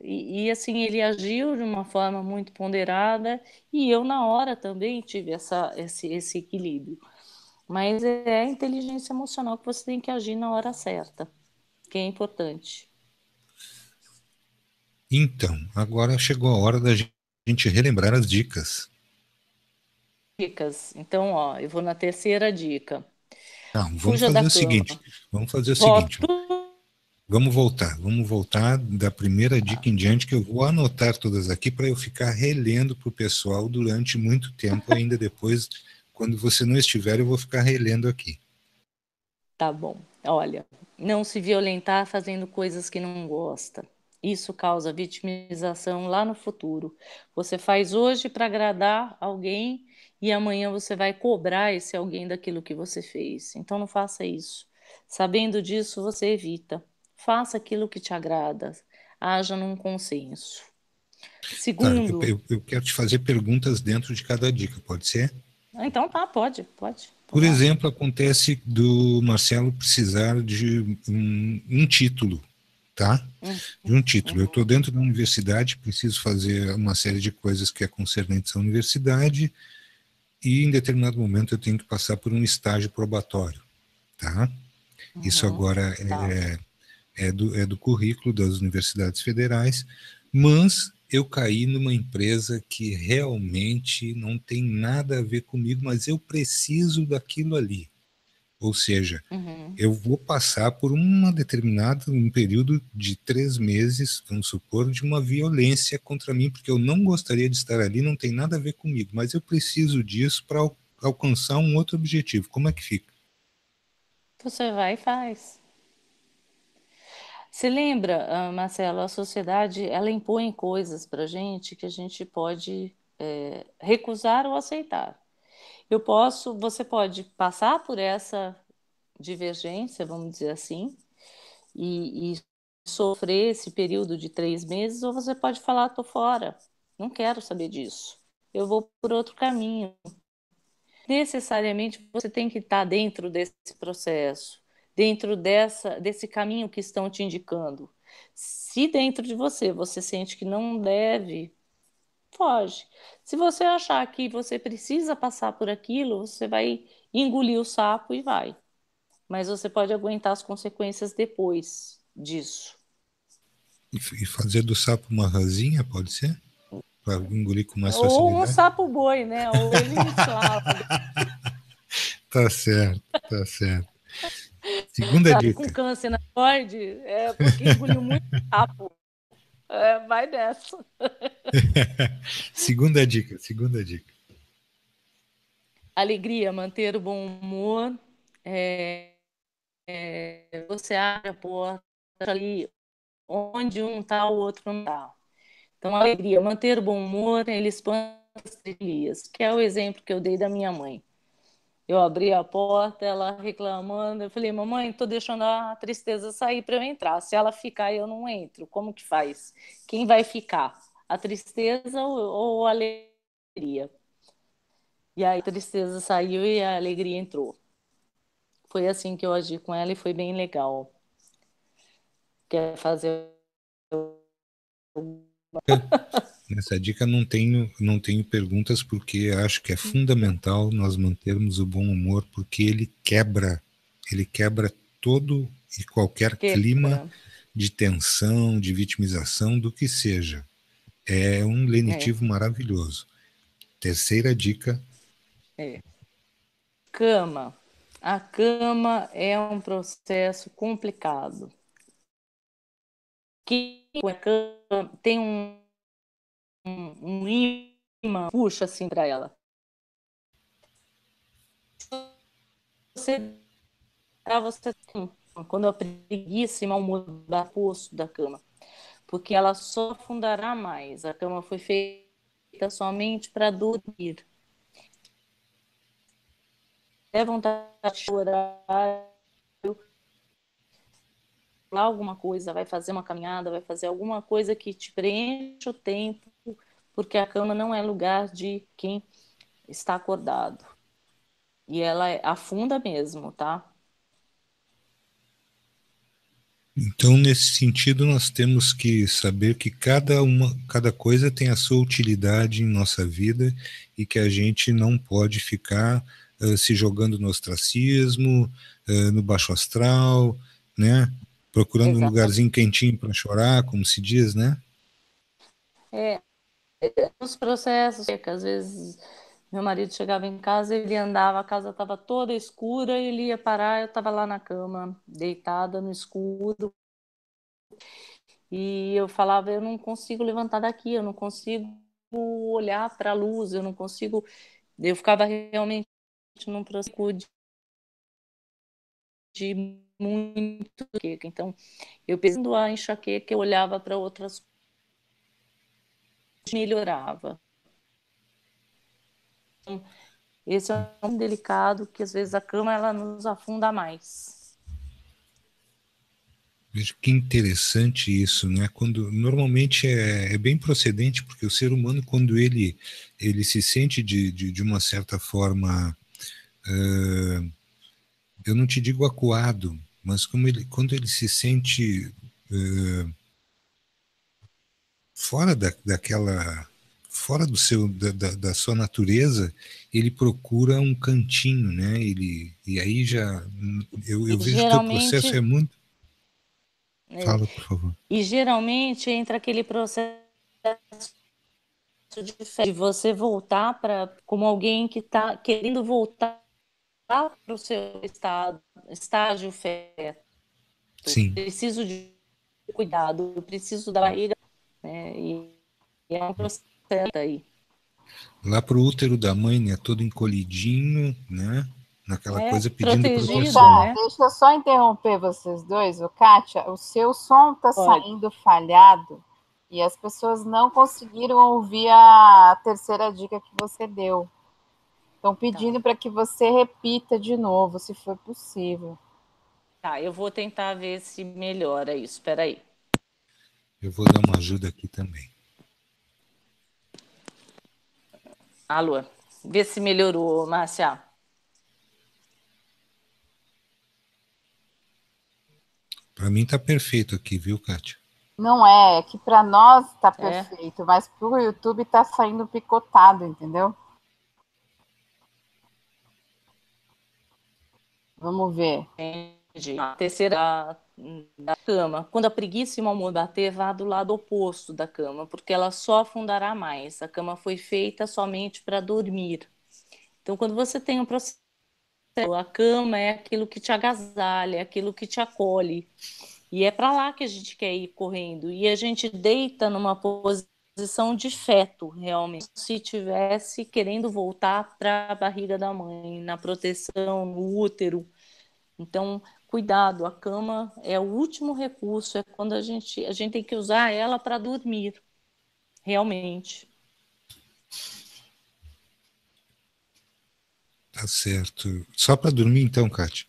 assim, ele agiu de uma forma muito ponderada e eu, na hora, também tive esse equilíbrio. Mas é a inteligência emocional que você tem que agir na hora certa, que é importante. Então, agora chegou a hora da gente relembrar as dicas. Dicas. Então, ó, eu vou na terceira dica. Não, vamos Fuja da fazer o cama. seguinte. Vamos fazer o seguinte. Voto. Vamos voltar da primeira dica em diante, que eu vou anotar todas aqui para eu ficar relendo para o pessoal durante muito tempo, ainda depois, quando você não estiver, eu vou ficar relendo aqui. Tá bom. Olha, não se violentar fazendo coisas que não gosta. Isso causa vitimização lá no futuro. Você faz hoje para agradar alguém e amanhã você vai cobrar esse alguém daquilo que você fez. Então não faça isso. Sabendo disso, você evita. Faça aquilo que te agrada. Haja num consenso. Tá, Segundo, eu quero te fazer perguntas dentro de cada dica, pode ser? então tá, pode. Por Vamos lá. exemplo, acontece do Marcelo precisar de um título, tá? Hum, De um título. Eu uhum, estou dentro da universidade, preciso fazer uma série de coisas que é concernente à universidade e em determinado momento eu tenho que passar por um estágio probatório, tá? Isso uhum, agora tá. é do currículo das universidades federais, mas eu caí numa empresa que realmente não tem nada a ver comigo, mas eu preciso daquilo ali. Ou seja, eu vou passar por um período de 3 meses, vamos supor, de uma violência contra mim, porque eu não gostaria de estar ali, não tem nada a ver comigo, mas eu preciso disso para alcançar um outro objetivo. Como é que fica? Você vai e faz. Você lembra, Marcelo, a sociedade, ela impõe coisas para a gente que a gente pode recusar ou aceitar. Você pode passar por essa divergência, vamos dizer assim, e sofrer esse período de 3 meses, ou você pode falar, tô fora, não quero saber disso, eu vou por outro caminho. Necessariamente você tem que estar dentro desse processo, dentro desse caminho que estão te indicando. Se dentro de você sente que não deve, foge. Se você achar que você precisa passar por aquilo, você vai engolir o sapo e vai. Mas você pode aguentar as consequências depois disso. E fazer do sapo uma ranzinha, pode ser? Para engolir com mais Ou um facilidade? sapo boi, né? Ou ele infla. Tá certo, tá certo. Segunda Tá com dica. câncer na tireoide, é porque engoliu muito sapo. Vai dessa. Segunda dica, segunda dica. Alegria, manter o bom humor. Você abre a porta ali onde um está, o outro não está. Então, alegria, manter o bom humor, ele espanta as trilhas, que é o exemplo que eu dei da minha mãe. Eu abri a porta, ela reclamando, eu falei, mamãe, estou deixando a tristeza sair para eu entrar. Se ela ficar, eu não entro. Como que faz? Quem vai ficar? A tristeza ou a alegria? E aí a tristeza saiu e a alegria entrou. Foi assim que eu agi com ela e foi bem legal. Quer fazer... Nessa dica não tenho perguntas, porque acho que é fundamental nós mantermos o bom humor, porque ele quebra todo e qualquer clima Quebra. de tensão, de vitimização, do que seja. É um É, lenitivo maravilhoso. Terceira dica. é. Cama. A cama é um processo complicado. Quem é cama tem um imã, puxa assim para ela. Você, você quando a preguiça e mau humor da poço da cama, porque ela só afundará mais. A cama foi feita somente para dormir. É vontade de chorar, alguma coisa, vai fazer uma caminhada, vai fazer alguma coisa que te preencha o tempo, porque a cama não é lugar de quem está acordado. E ela afunda mesmo, tá? Então, nesse sentido, nós temos que saber que cada coisa tem a sua utilidade em nossa vida e que a gente não pode ficar se jogando no ostracismo, no baixo astral, né? Procurando um Exato. lugarzinho quentinho para chorar, como se diz, né? É, os processos, que às vezes meu marido chegava em casa, ele andava, a casa estava toda escura, ele ia parar, eu estava lá na cama, deitada no escuro, e eu falava, eu não consigo levantar daqui, eu não consigo olhar para a luz, eu não consigo. Eu ficava realmente num processo de muito enxaqueca. Então, eu pensando a enxaqueca, eu olhava para outras coisas, melhorava. Então, esse é um delicado que às vezes a cama ela nos afunda mais. Veja que interessante isso, né? Quando normalmente é bem procedente, porque o ser humano, quando ele se sente de uma certa forma, eu não te digo acuado, mas quando ele se sente fora fora da sua natureza, ele procura um cantinho, né? E aí já eu E vejo que o teu processo é geralmente, muito. Fala, por favor. E geralmente entra aquele processo de você voltar como alguém que está querendo voltar para o seu estágio feto. Sim. Preciso de cuidado, preciso da barriga, né? E é um processo aí. Lá pro útero da mãe, né? Todo encolhidinho, né? Naquela coisa pedindo Protegido, proteção. né? Deixa eu só interromper vocês dois. Ô, Kátia, o seu som está saindo falhado e as pessoas não conseguiram ouvir a terceira dica que você deu. Estão pedindo para que você repita de novo, se for possível. Tá, eu vou tentar ver se melhora isso. Espera aí. Eu vou dar uma ajuda aqui também. Alô, vê se melhorou, Márcia. Para mim tá perfeito aqui, viu, Kátia? Não é que para nós está perfeito, mas para o YouTube está saindo picotado, entendeu? Vamos ver. Entendi. A terceira da cama. Quando a preguiça e o mau humor bater, vá do lado oposto da cama, porque ela só afundará mais. A cama foi feita somente para dormir. Então, quando você tem um processo, a cama é aquilo que te agasalha, é aquilo que te acolhe. E é para lá que a gente quer ir correndo. E a gente deita numa posição de feto, realmente. Se tivesse querendo voltar para a barriga da mãe, na proteção, no útero. Então, cuidado, a cama é o último recurso, é quando a gente tem que usar ela para dormir, realmente. Tá certo. Só para dormir então, Kátia?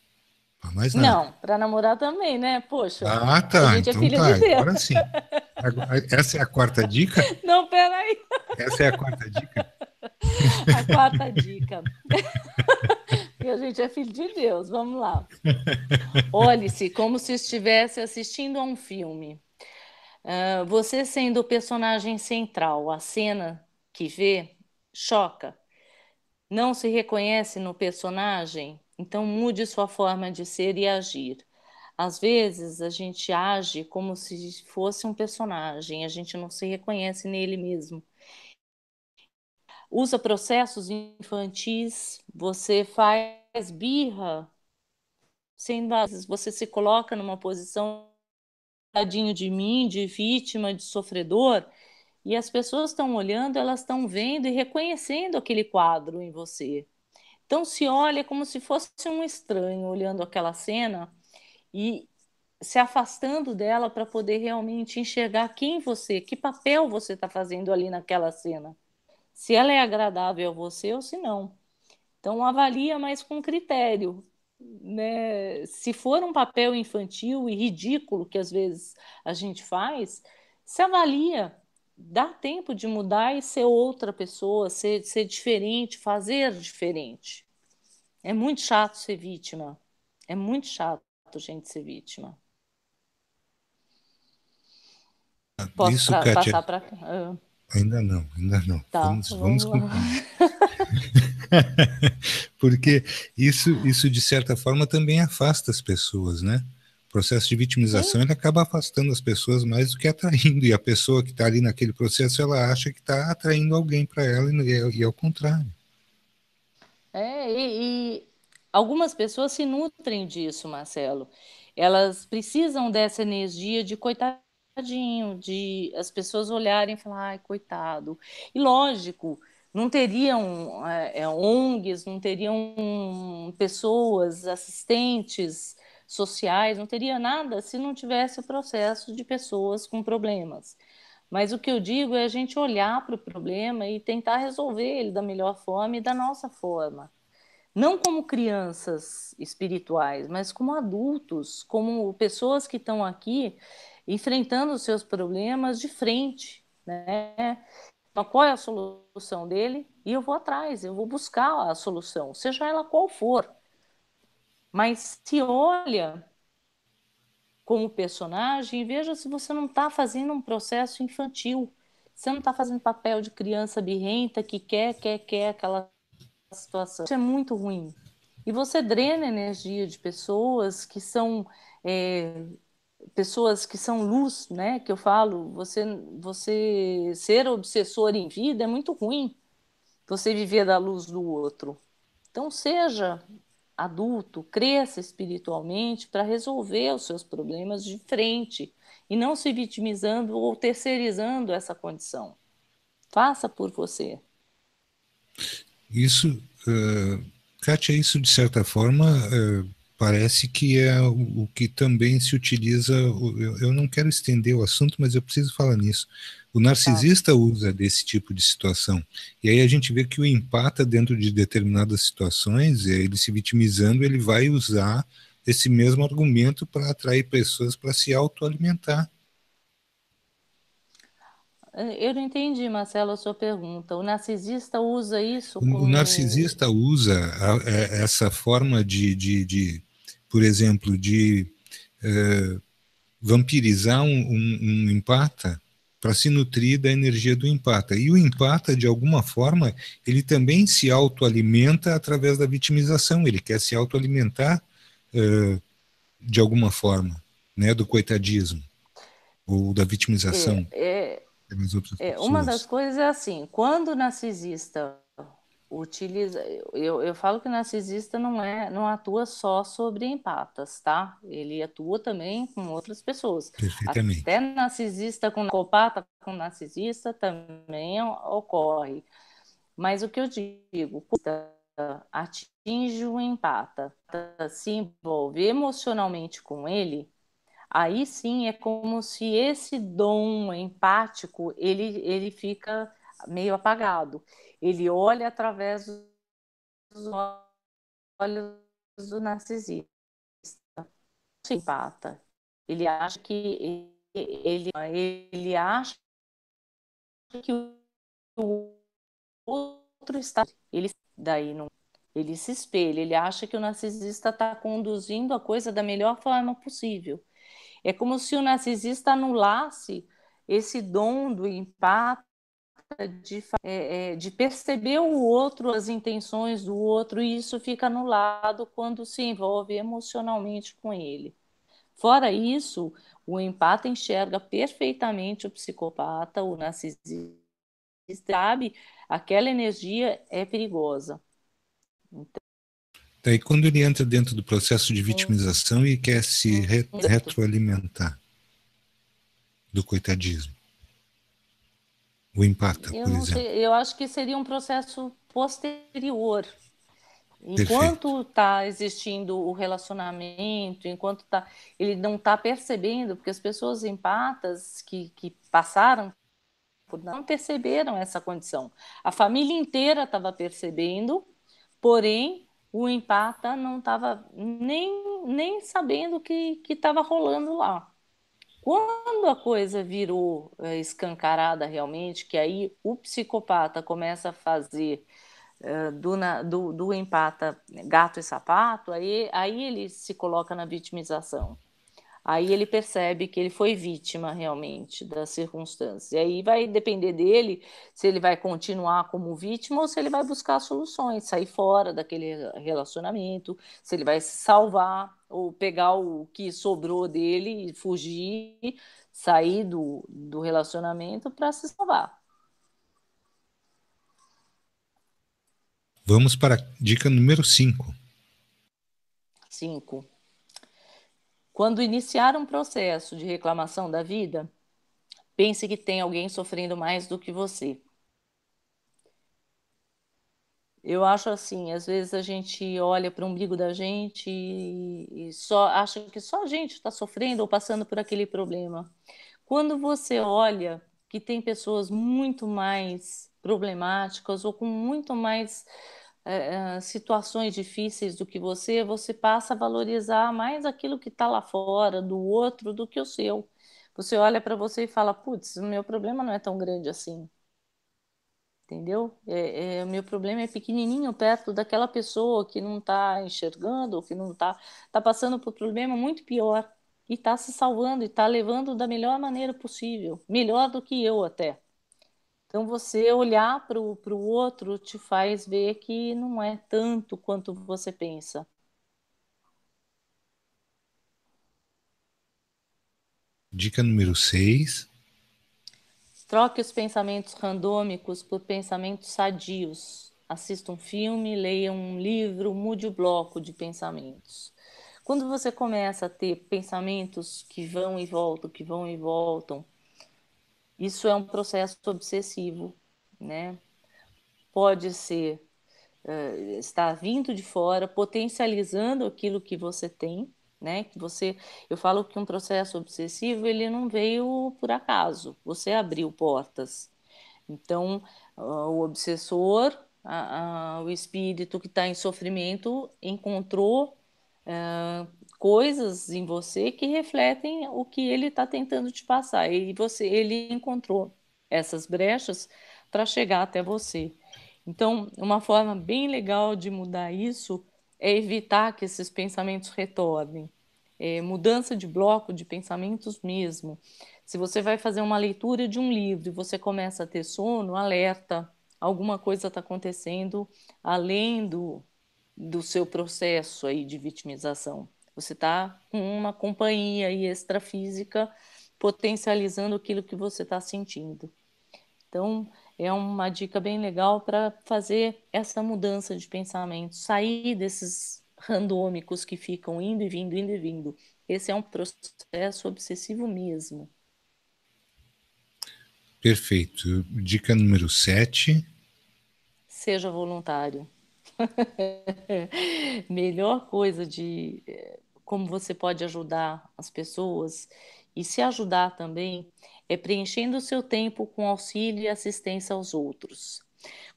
Para mais nada. Não, para namorar também, né? Poxa, Ah, a tá. gente é Então filha tá. de Deus. Agora sim. Essa é a quarta dica? Não, peraí. Essa é a quarta dica? A quarta dica. E a gente é filho de Deus, vamos lá. Olhe-se como se estivesse assistindo a um filme. Você sendo o personagem central, a cena que vê choca. Não se reconhece no personagem? Então mude sua forma de ser e agir. Às vezes a gente age como se fosse um personagem, a gente não se reconhece nele mesmo. Usa processos infantis, você faz birra, sendo às vezes você se coloca numa posição tadinho de mim, de vítima, de sofredor, e as pessoas estão olhando, elas estão vendo e reconhecendo aquele quadro em você. Então se olha como se fosse um estranho olhando aquela cena e se afastando dela para poder realmente enxergar quem você, que papel você está fazendo ali naquela cena. Se ela é agradável a você ou se não. Então avalia mais com critério, né? Se for um papel infantil e ridículo que às vezes a gente faz, se avalia, dá tempo de mudar e ser outra pessoa, ser diferente, fazer diferente. É muito chato ser vítima. É muito chato, gente, ser vítima. Posso Isso, Kátia. passar para. Ainda não, ainda não. Tá, Vamos vamos com lá. calma. Porque isso, de certa forma, também afasta as pessoas, né? O processo de vitimização ele acaba afastando as pessoas mais do que atraindo. E a pessoa que está ali naquele processo, ela acha que está atraindo alguém para ela e é o contrário. E algumas pessoas se nutrem disso, Marcelo. Elas precisam dessa energia de coitadinho, de as pessoas olharem e falar, ai, coitado. E lógico, não teriam ONGs, não teriam pessoas, assistentes sociais, não teria nada se não tivesse o processo de pessoas com problemas. Mas o que eu digo é a gente olhar para o problema e tentar resolver ele da melhor forma e da nossa forma. Não como crianças espirituais, mas como adultos, como pessoas que estão aqui enfrentando os seus problemas de frente, né? Então, qual é a solução dele? E eu vou atrás, eu vou buscar a solução, seja ela qual for. Mas se olha como personagem, veja se você não está fazendo um processo infantil. Você não está fazendo papel de criança birrenta que quer aquela situação. Isso é muito ruim. E você drena a energia de pessoas que são pessoas que são luz, né? Que eu falo, você ser obsessor em vida é muito ruim. Você viver da luz do outro. Então, seja adulto, cresça espiritualmente para resolver os seus problemas de frente e não se vitimizando ou terceirizando essa condição. Faça por você. Isso, Kátia, isso de certa forma parece que é o que também se utiliza. Eu não quero estender o assunto, mas eu preciso falar nisso. O narcisista usa desse tipo de situação. E aí a gente vê que o empata, dentro de determinadas situações, ele se vitimizando, ele vai usar esse mesmo argumento para atrair pessoas para se autoalimentar. Eu não entendi, Marcelo, a sua pergunta. O narcisista usa isso O como... narcisista usa essa forma por exemplo, de vampirizar um empata para se nutrir da energia do empata. E o empata, de alguma forma, ele também se autoalimenta através da vitimização. Ele quer se autoalimentar de alguma forma, né, do coitadismo ou da vitimização É, das outras uma das pessoas. coisas é assim, quando o narcisista utiliza, eu falo que o narcisista não atua só sobre empatas, tá? Ele atua também com outras pessoas. Até Perfeitamente. narcisista com psicopata com narcisista também ocorre. Mas o que eu digo, quando atinge o empata, se envolve emocionalmente com ele, aí sim é como se esse dom empático ele fica meio apagado. Ele olha através dos olhos do narcisista, empata. Ele acha que ele acha que o outro está, ele daí não, ele se espelha, ele acha que o narcisista está conduzindo a coisa da melhor forma possível. É como se o narcisista anulasse esse dom do empate, de perceber o outro, as intenções do outro, e isso fica anulado quando se envolve emocionalmente com ele. Fora isso, o empata enxerga perfeitamente o psicopata, o narcisista, sabe, aquela energia é perigosa. Daí, quando ele entra dentro do processo de vitimização e quer se retroalimentar do coitadismo, o empata, Eu por não exemplo. sei, eu acho que seria um processo posterior. Perfeito. Enquanto está existindo o relacionamento, ele não está percebendo, porque as pessoas empatas que passaram não perceberam essa condição. A família inteira estava percebendo, porém o empata não estava nem sabendo o que estava rolando lá. Quando a coisa virou escancarada realmente, que aí o psicopata começa a fazer do empata gato e sapato, aí ele se coloca na vitimização. Aí ele percebe que ele foi vítima realmente das circunstâncias. E aí vai depender dele se ele vai continuar como vítima ou se ele vai buscar soluções, sair fora daquele relacionamento, se ele vai se salvar ou pegar o que sobrou dele e fugir, sair do relacionamento para se salvar. Vamos para a dica número 5. 5. Quando iniciar um processo de reclamação da vida, pense que tem alguém sofrendo mais do que você. Eu acho assim, às vezes a gente olha para o umbigo da gente e só acha que só a gente está sofrendo ou passando por aquele problema. Quando você olha que tem pessoas muito mais problemáticas ou com muito mais situações difíceis do que você passa a valorizar mais aquilo que está lá fora, do outro, do que o seu. Você olha para você e fala, putz, o meu problema não é tão grande assim. Entendeu? O meu problema é pequenininho perto daquela pessoa que não está enxergando, ou que não tá passando por um problema muito pior e está se salvando e está levando da melhor maneira possível, melhor do que eu até. Então você olhar para o outro te faz ver que não é tanto quanto você pensa. Dica número 6. Troque os pensamentos randômicos por pensamentos sadios. Assista um filme, leia um livro, mude o bloco de pensamentos. Quando você começa a ter pensamentos que vão e voltam, que vão e voltam, isso é um processo obsessivo, né? Pode ser estar vindo de fora, potencializando aquilo que você tem, né? Eu falo que um processo obsessivo ele não veio por acaso. Você abriu portas. Então, o obsessor, o espírito que está em sofrimento, encontrou coisas em você que refletem o que ele está tentando te passar. E ele encontrou essas brechas para chegar até você. Então, uma forma bem legal de mudar isso é evitar que esses pensamentos retornem. Mudança de bloco de pensamentos mesmo. Se você vai fazer uma leitura de um livro e você começa a ter sono, alerta, alguma coisa está acontecendo além do seu processo aí de vitimização. Você está com uma companhia aí extrafísica potencializando aquilo que você está sentindo. Então, é uma dica bem legal para fazer essa mudança de pensamento, sair desses randômicos que ficam indo e vindo, indo e vindo. Esse é um processo obsessivo mesmo. Perfeito. Dica número 7. Seja voluntário. Melhor coisa de como você pode ajudar as pessoas e se ajudar também é preenchendo o seu tempo com auxílio e assistência aos outros.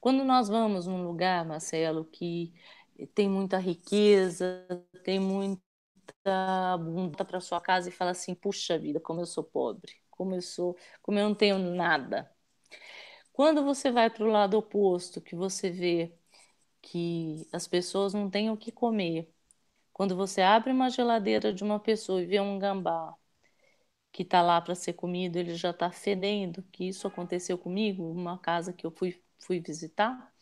Quando nós vamos num lugar, Marcelo, que tem muita riqueza, tem muita abundância para sua casa e fala assim, puxa vida, como eu sou pobre, como eu não tenho nada. Quando você vai para o lado oposto, que você vê que as pessoas não têm o que comer, quando você abre uma geladeira de uma pessoa e vê um gambá que está lá para ser comido, ele já está fedendo, que isso aconteceu comigo, uma casa que eu fui visitar,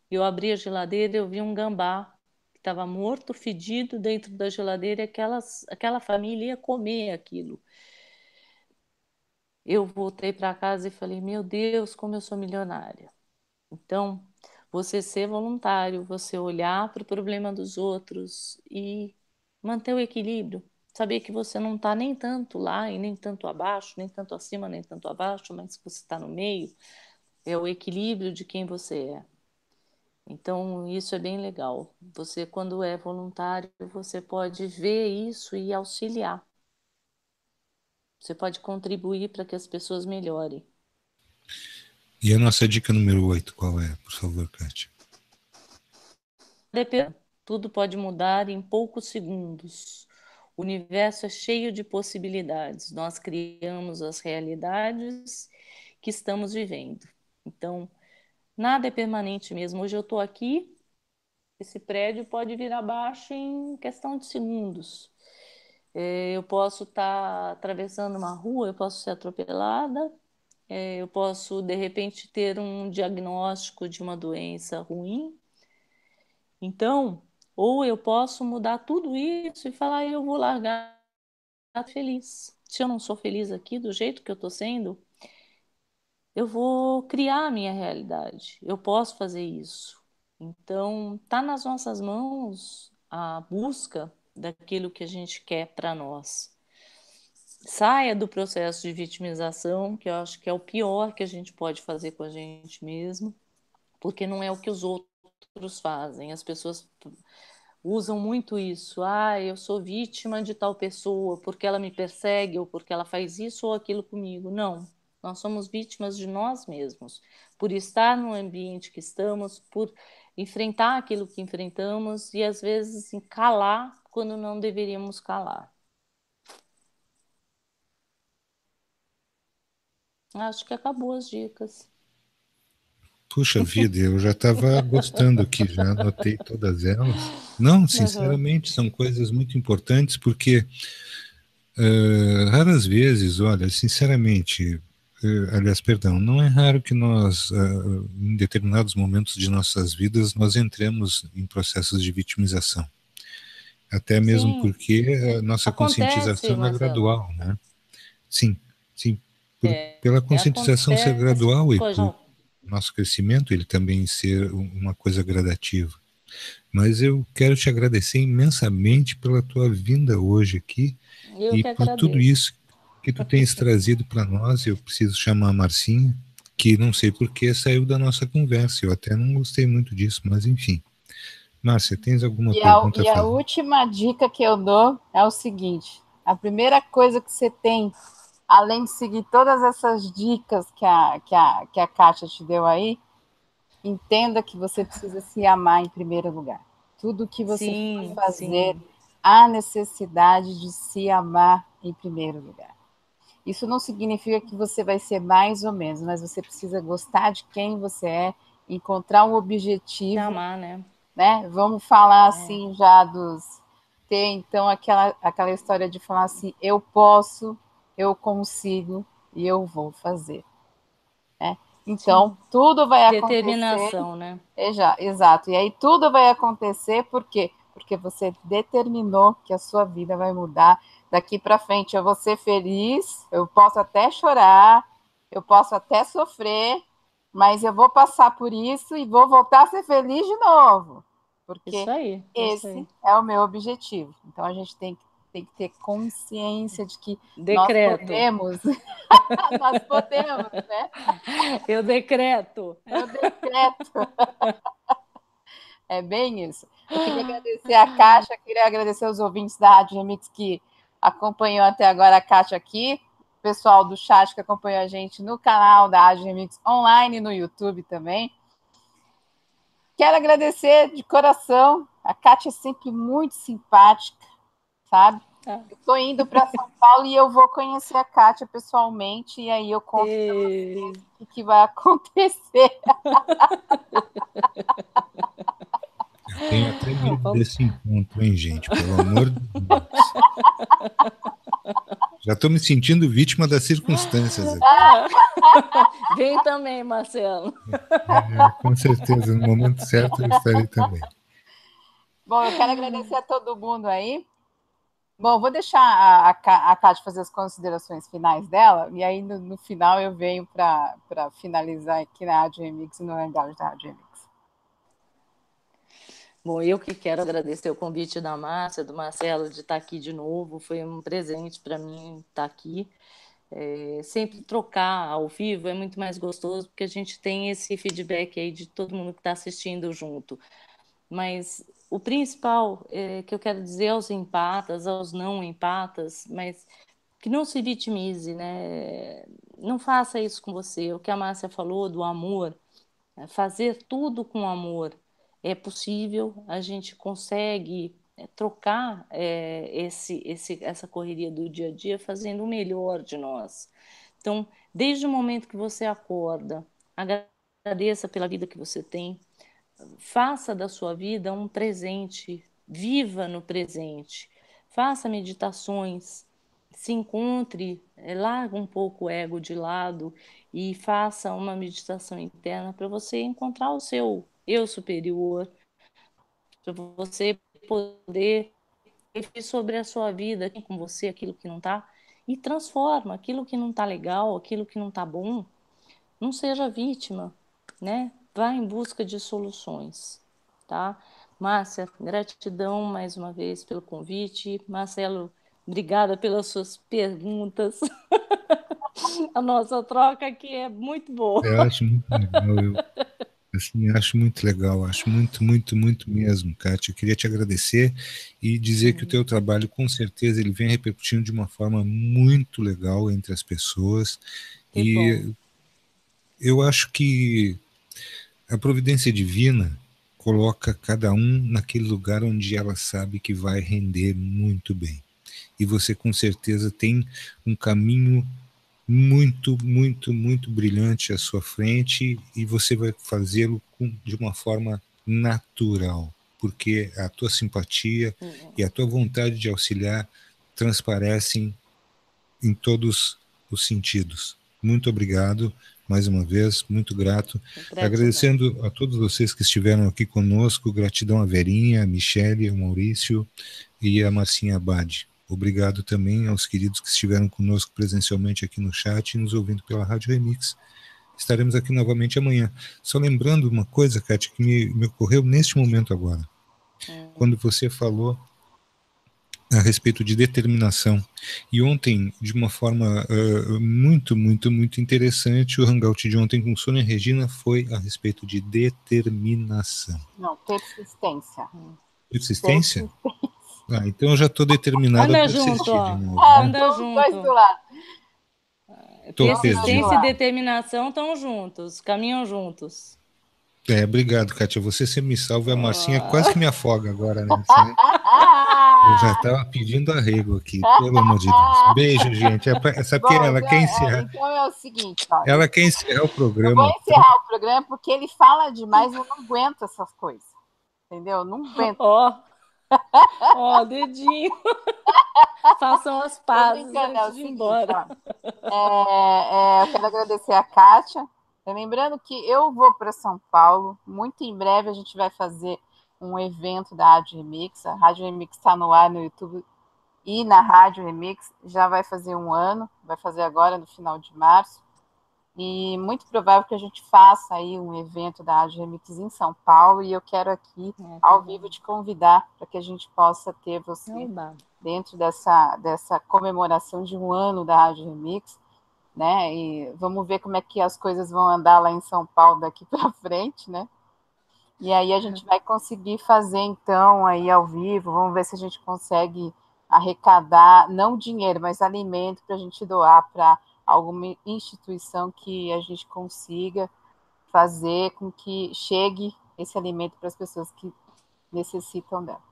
eu abri a geladeira e eu vi um gambá que estava morto, fedido dentro da geladeira, e aquela família ia comer aquilo. Eu voltei para casa e falei, meu Deus, como eu sou milionária. Então, você ser voluntário, você olhar para o problema dos outros e manter o equilíbrio. Saber que você não está nem tanto lá e nem tanto abaixo, nem tanto acima, nem tanto abaixo, mas que você está no meio. É o equilíbrio de quem você é. Então, isso é bem legal. Você, quando é voluntário, você pode ver isso e auxiliar. Você pode contribuir para que as pessoas melhorem. E a nossa dica número 8, qual é, por favor, Kátia? Tudo pode mudar em poucos segundos. O universo é cheio de possibilidades. Nós criamos as realidades que estamos vivendo. Então, nada é permanente mesmo. Hoje eu estou aqui, esse prédio pode vir abaixo em questão de segundos. Eu posso estar atravessando uma rua, eu posso ser atropelada, eu posso, de repente, ter um diagnóstico de uma doença ruim. Então, ou eu posso mudar tudo isso e falar, eu vou largar feliz. Se eu não sou feliz aqui do jeito que eu estou sendo, eu vou criar a minha realidade. Eu posso fazer isso. Então, tá nas nossas mãos a busca daquilo que a gente quer para nós. Saia do processo de vitimização, que eu acho que é o pior que a gente pode fazer com a gente mesmo, porque não é o que os outros fazem. As pessoas usam muito isso. Eu sou vítima de tal pessoa porque ela me persegue ou porque ela faz isso ou aquilo comigo. Não, nós somos vítimas de nós mesmos, por estar no ambiente que estamos, por enfrentar aquilo que enfrentamos e às vezes calar quando não deveríamos calar. Acho que acabou as dicas. Puxa vida, eu já estava gostando aqui, já anotei todas elas. Não, sinceramente, são coisas muito importantes, porque raras vezes, olha, sinceramente, aliás, perdão, não é raro que nós, em determinados momentos de nossas vidas, nós entremos em processos de vitimização. Até mesmo Sim. porque a nossa Acontece, conscientização é Marcelo. gradual, né? Sim, sim. Pela conscientização ser acontece gradual e coisa. por nosso crescimento ele também ser uma coisa gradativa. Mas eu quero te agradecer imensamente pela tua vinda hoje aqui Eu e que por tudo agradeço. isso que tu tens trazido para nós. Eu preciso chamar a Marcinha, que não sei por que saiu da nossa conversa. Eu até não gostei muito disso, mas enfim. Márcia, tens alguma pergunta a E a fazer? última dica que eu dou é o seguinte: a primeira coisa que você tem, além de seguir todas essas dicas que a Kátia te deu aí, entenda que você precisa se amar em primeiro lugar. Tudo que você for Sim, fazer, sim. há necessidade de se amar em primeiro lugar. Isso não significa que você vai ser mais ou menos, mas você precisa gostar de quem você é, encontrar um Se objetivo, amar, né? né? Vamos falar É. assim já dos ter então aquela história de falar assim, eu posso, eu consigo e eu vou fazer, né? Então, Sim. tudo vai acontecer, Determinação, né? exato. E aí tudo vai acontecer por quê? Porque você determinou que a sua vida vai mudar daqui para frente. Eu vou ser feliz, eu posso até chorar, eu posso até sofrer, mas eu vou passar por isso e vou voltar a ser feliz de novo, porque Isso aí, isso esse aí. é o meu objetivo. Então a gente tem que ter consciência de que nós Decreto. podemos, nós podemos, né? Eu decreto. Eu decreto. É bem isso. Eu queria agradecer a Kátia, queria agradecer os ouvintes da Rádio Remix que acompanhou até agora a Kátia aqui, o pessoal do chat que acompanhou a gente no canal da Rádio Remix online, no YouTube também. Quero agradecer de coração. A Kátia é sempre muito simpática, sabe? Eu estou indo para São Paulo e eu vou conhecer a Kátia pessoalmente, e aí eu conto para E... vocês o que vai acontecer. Eu tenho até medo desse encontro, hein, gente? Pelo amor de Deus. Já estou me sentindo vítima das circunstâncias aqui. Vem também, Marcelo. Com certeza, no momento certo eu estarei também. Bom, eu quero agradecer a todo mundo aí. Bom, vou deixar a Kátia fazer as considerações finais dela, e aí no final eu venho para finalizar aqui na Rádio Remix e no Hangout da Rádio Remix. Bom, eu que quero agradecer o convite da Márcia, do Marcelo, de estar aqui de novo. Foi um presente para mim estar aqui. Sempre trocar ao vivo é muito mais gostoso, porque a gente tem esse feedback aí de todo mundo que está assistindo junto. Mas o principal que eu quero dizer aos empatas, aos não empatas, mas que não se vitimize, né? Não faça isso com você. O que a Márcia falou do amor, fazer tudo com amor é possível, a gente consegue trocar essa correria do dia a dia fazendo o melhor de nós. Então, desde o momento que você acorda, agradeça pela vida que você tem, faça da sua vida um presente, viva no presente, faça meditações, se encontre, larga um pouco o ego de lado e faça uma meditação interna para você encontrar o seu eu superior, para você poder refletir sobre a sua vida, com você, aquilo que não está, e transforma aquilo que não está legal, aquilo que não está bom. Não seja vítima, né? Vá em busca de soluções, tá? Márcia, gratidão mais uma vez pelo convite. Marcelo, obrigada pelas suas perguntas. A nossa troca aqui é muito boa. Eu acho muito legal, assim, acho muito legal, acho muito, muito, muito mesmo, Kátia. Eu queria te agradecer e dizer que o teu trabalho, com certeza, ele vem repercutindo de uma forma muito legal entre as pessoas. Que bom. E eu acho que a providência divina coloca cada um naquele lugar onde ela sabe que vai render muito bem. E você, com certeza, tem um caminho muito, muito, muito brilhante à sua frente e você vai fazê-lo de uma forma natural, porque a tua simpatia e a tua vontade de auxiliar transparecem em todos os sentidos. Muito obrigado, mais uma vez, muito grato. Gratidão. Agradecendo a todos vocês que estiveram aqui conosco, gratidão a Verinha, a Michele, o Maurício e a Marcinha Abad. Obrigado também aos queridos que estiveram conosco presencialmente aqui no chat e nos ouvindo pela Rádio Remix. Estaremos aqui novamente amanhã. Só lembrando uma coisa, Kátia, que me ocorreu neste momento agora. Quando você falou a respeito de determinação. E ontem, de uma forma muito interessante, o hangout de ontem com Sônia Regina foi a respeito de determinação. Não, persistência. Persistência? Ah, então eu já estou determinado anda a persistir junto, ó. de novo. Né? Anda junto. Dois do lado. Persistência e determinação estão juntos, caminham juntos. Obrigado, Kátia. Você sempre me salva e a Marcinha quase que me afoga agora, né? Eu já estava pedindo arrego aqui, pelo amor de Deus. Beijo, gente. Sabe que ela quer encerrar? Então é o seguinte, ó, ela quer encerrar o programa. Eu vou encerrar o programa porque ele fala demais, eu não aguento essas coisas. Entendeu? Não aguento. Ó, dedinho. Façam as pazes antes de ir embora. Eu quero agradecer a Kátia. Lembrando que eu vou para São Paulo. Muito em breve a gente vai fazer um evento da Rádio Remix. A Rádio Remix está no ar no YouTube e na Rádio Remix. Já vai fazer 1 ano. Vai fazer agora no final de março. E muito provável que a gente faça aí um evento da Rádio Remix em São Paulo. E eu quero aqui, ao vivo, te convidar para que a gente possa ter você dentro dessa comemoração de 1 ano da Rádio Remix. Né? E vamos ver como é que as coisas vão andar lá em São Paulo daqui para frente, né? E aí a gente vai conseguir fazer, então, aí ao vivo, vamos ver se a gente consegue arrecadar, não dinheiro, mas alimento para a gente doar para alguma instituição que a gente consiga fazer com que chegue esse alimento para as pessoas que necessitam dela.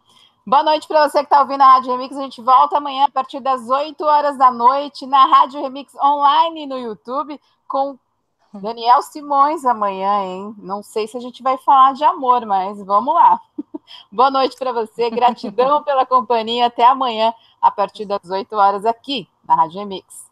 Boa noite para você que está ouvindo a Rádio Remix. A gente volta amanhã a partir das 8 horas da noite na Rádio Remix online no YouTube com Daniel Simões amanhã, hein? Não sei se a gente vai falar de amor, mas vamos lá. Boa noite para você. Gratidão pela companhia. Até amanhã a partir das 8 horas aqui na Rádio Remix.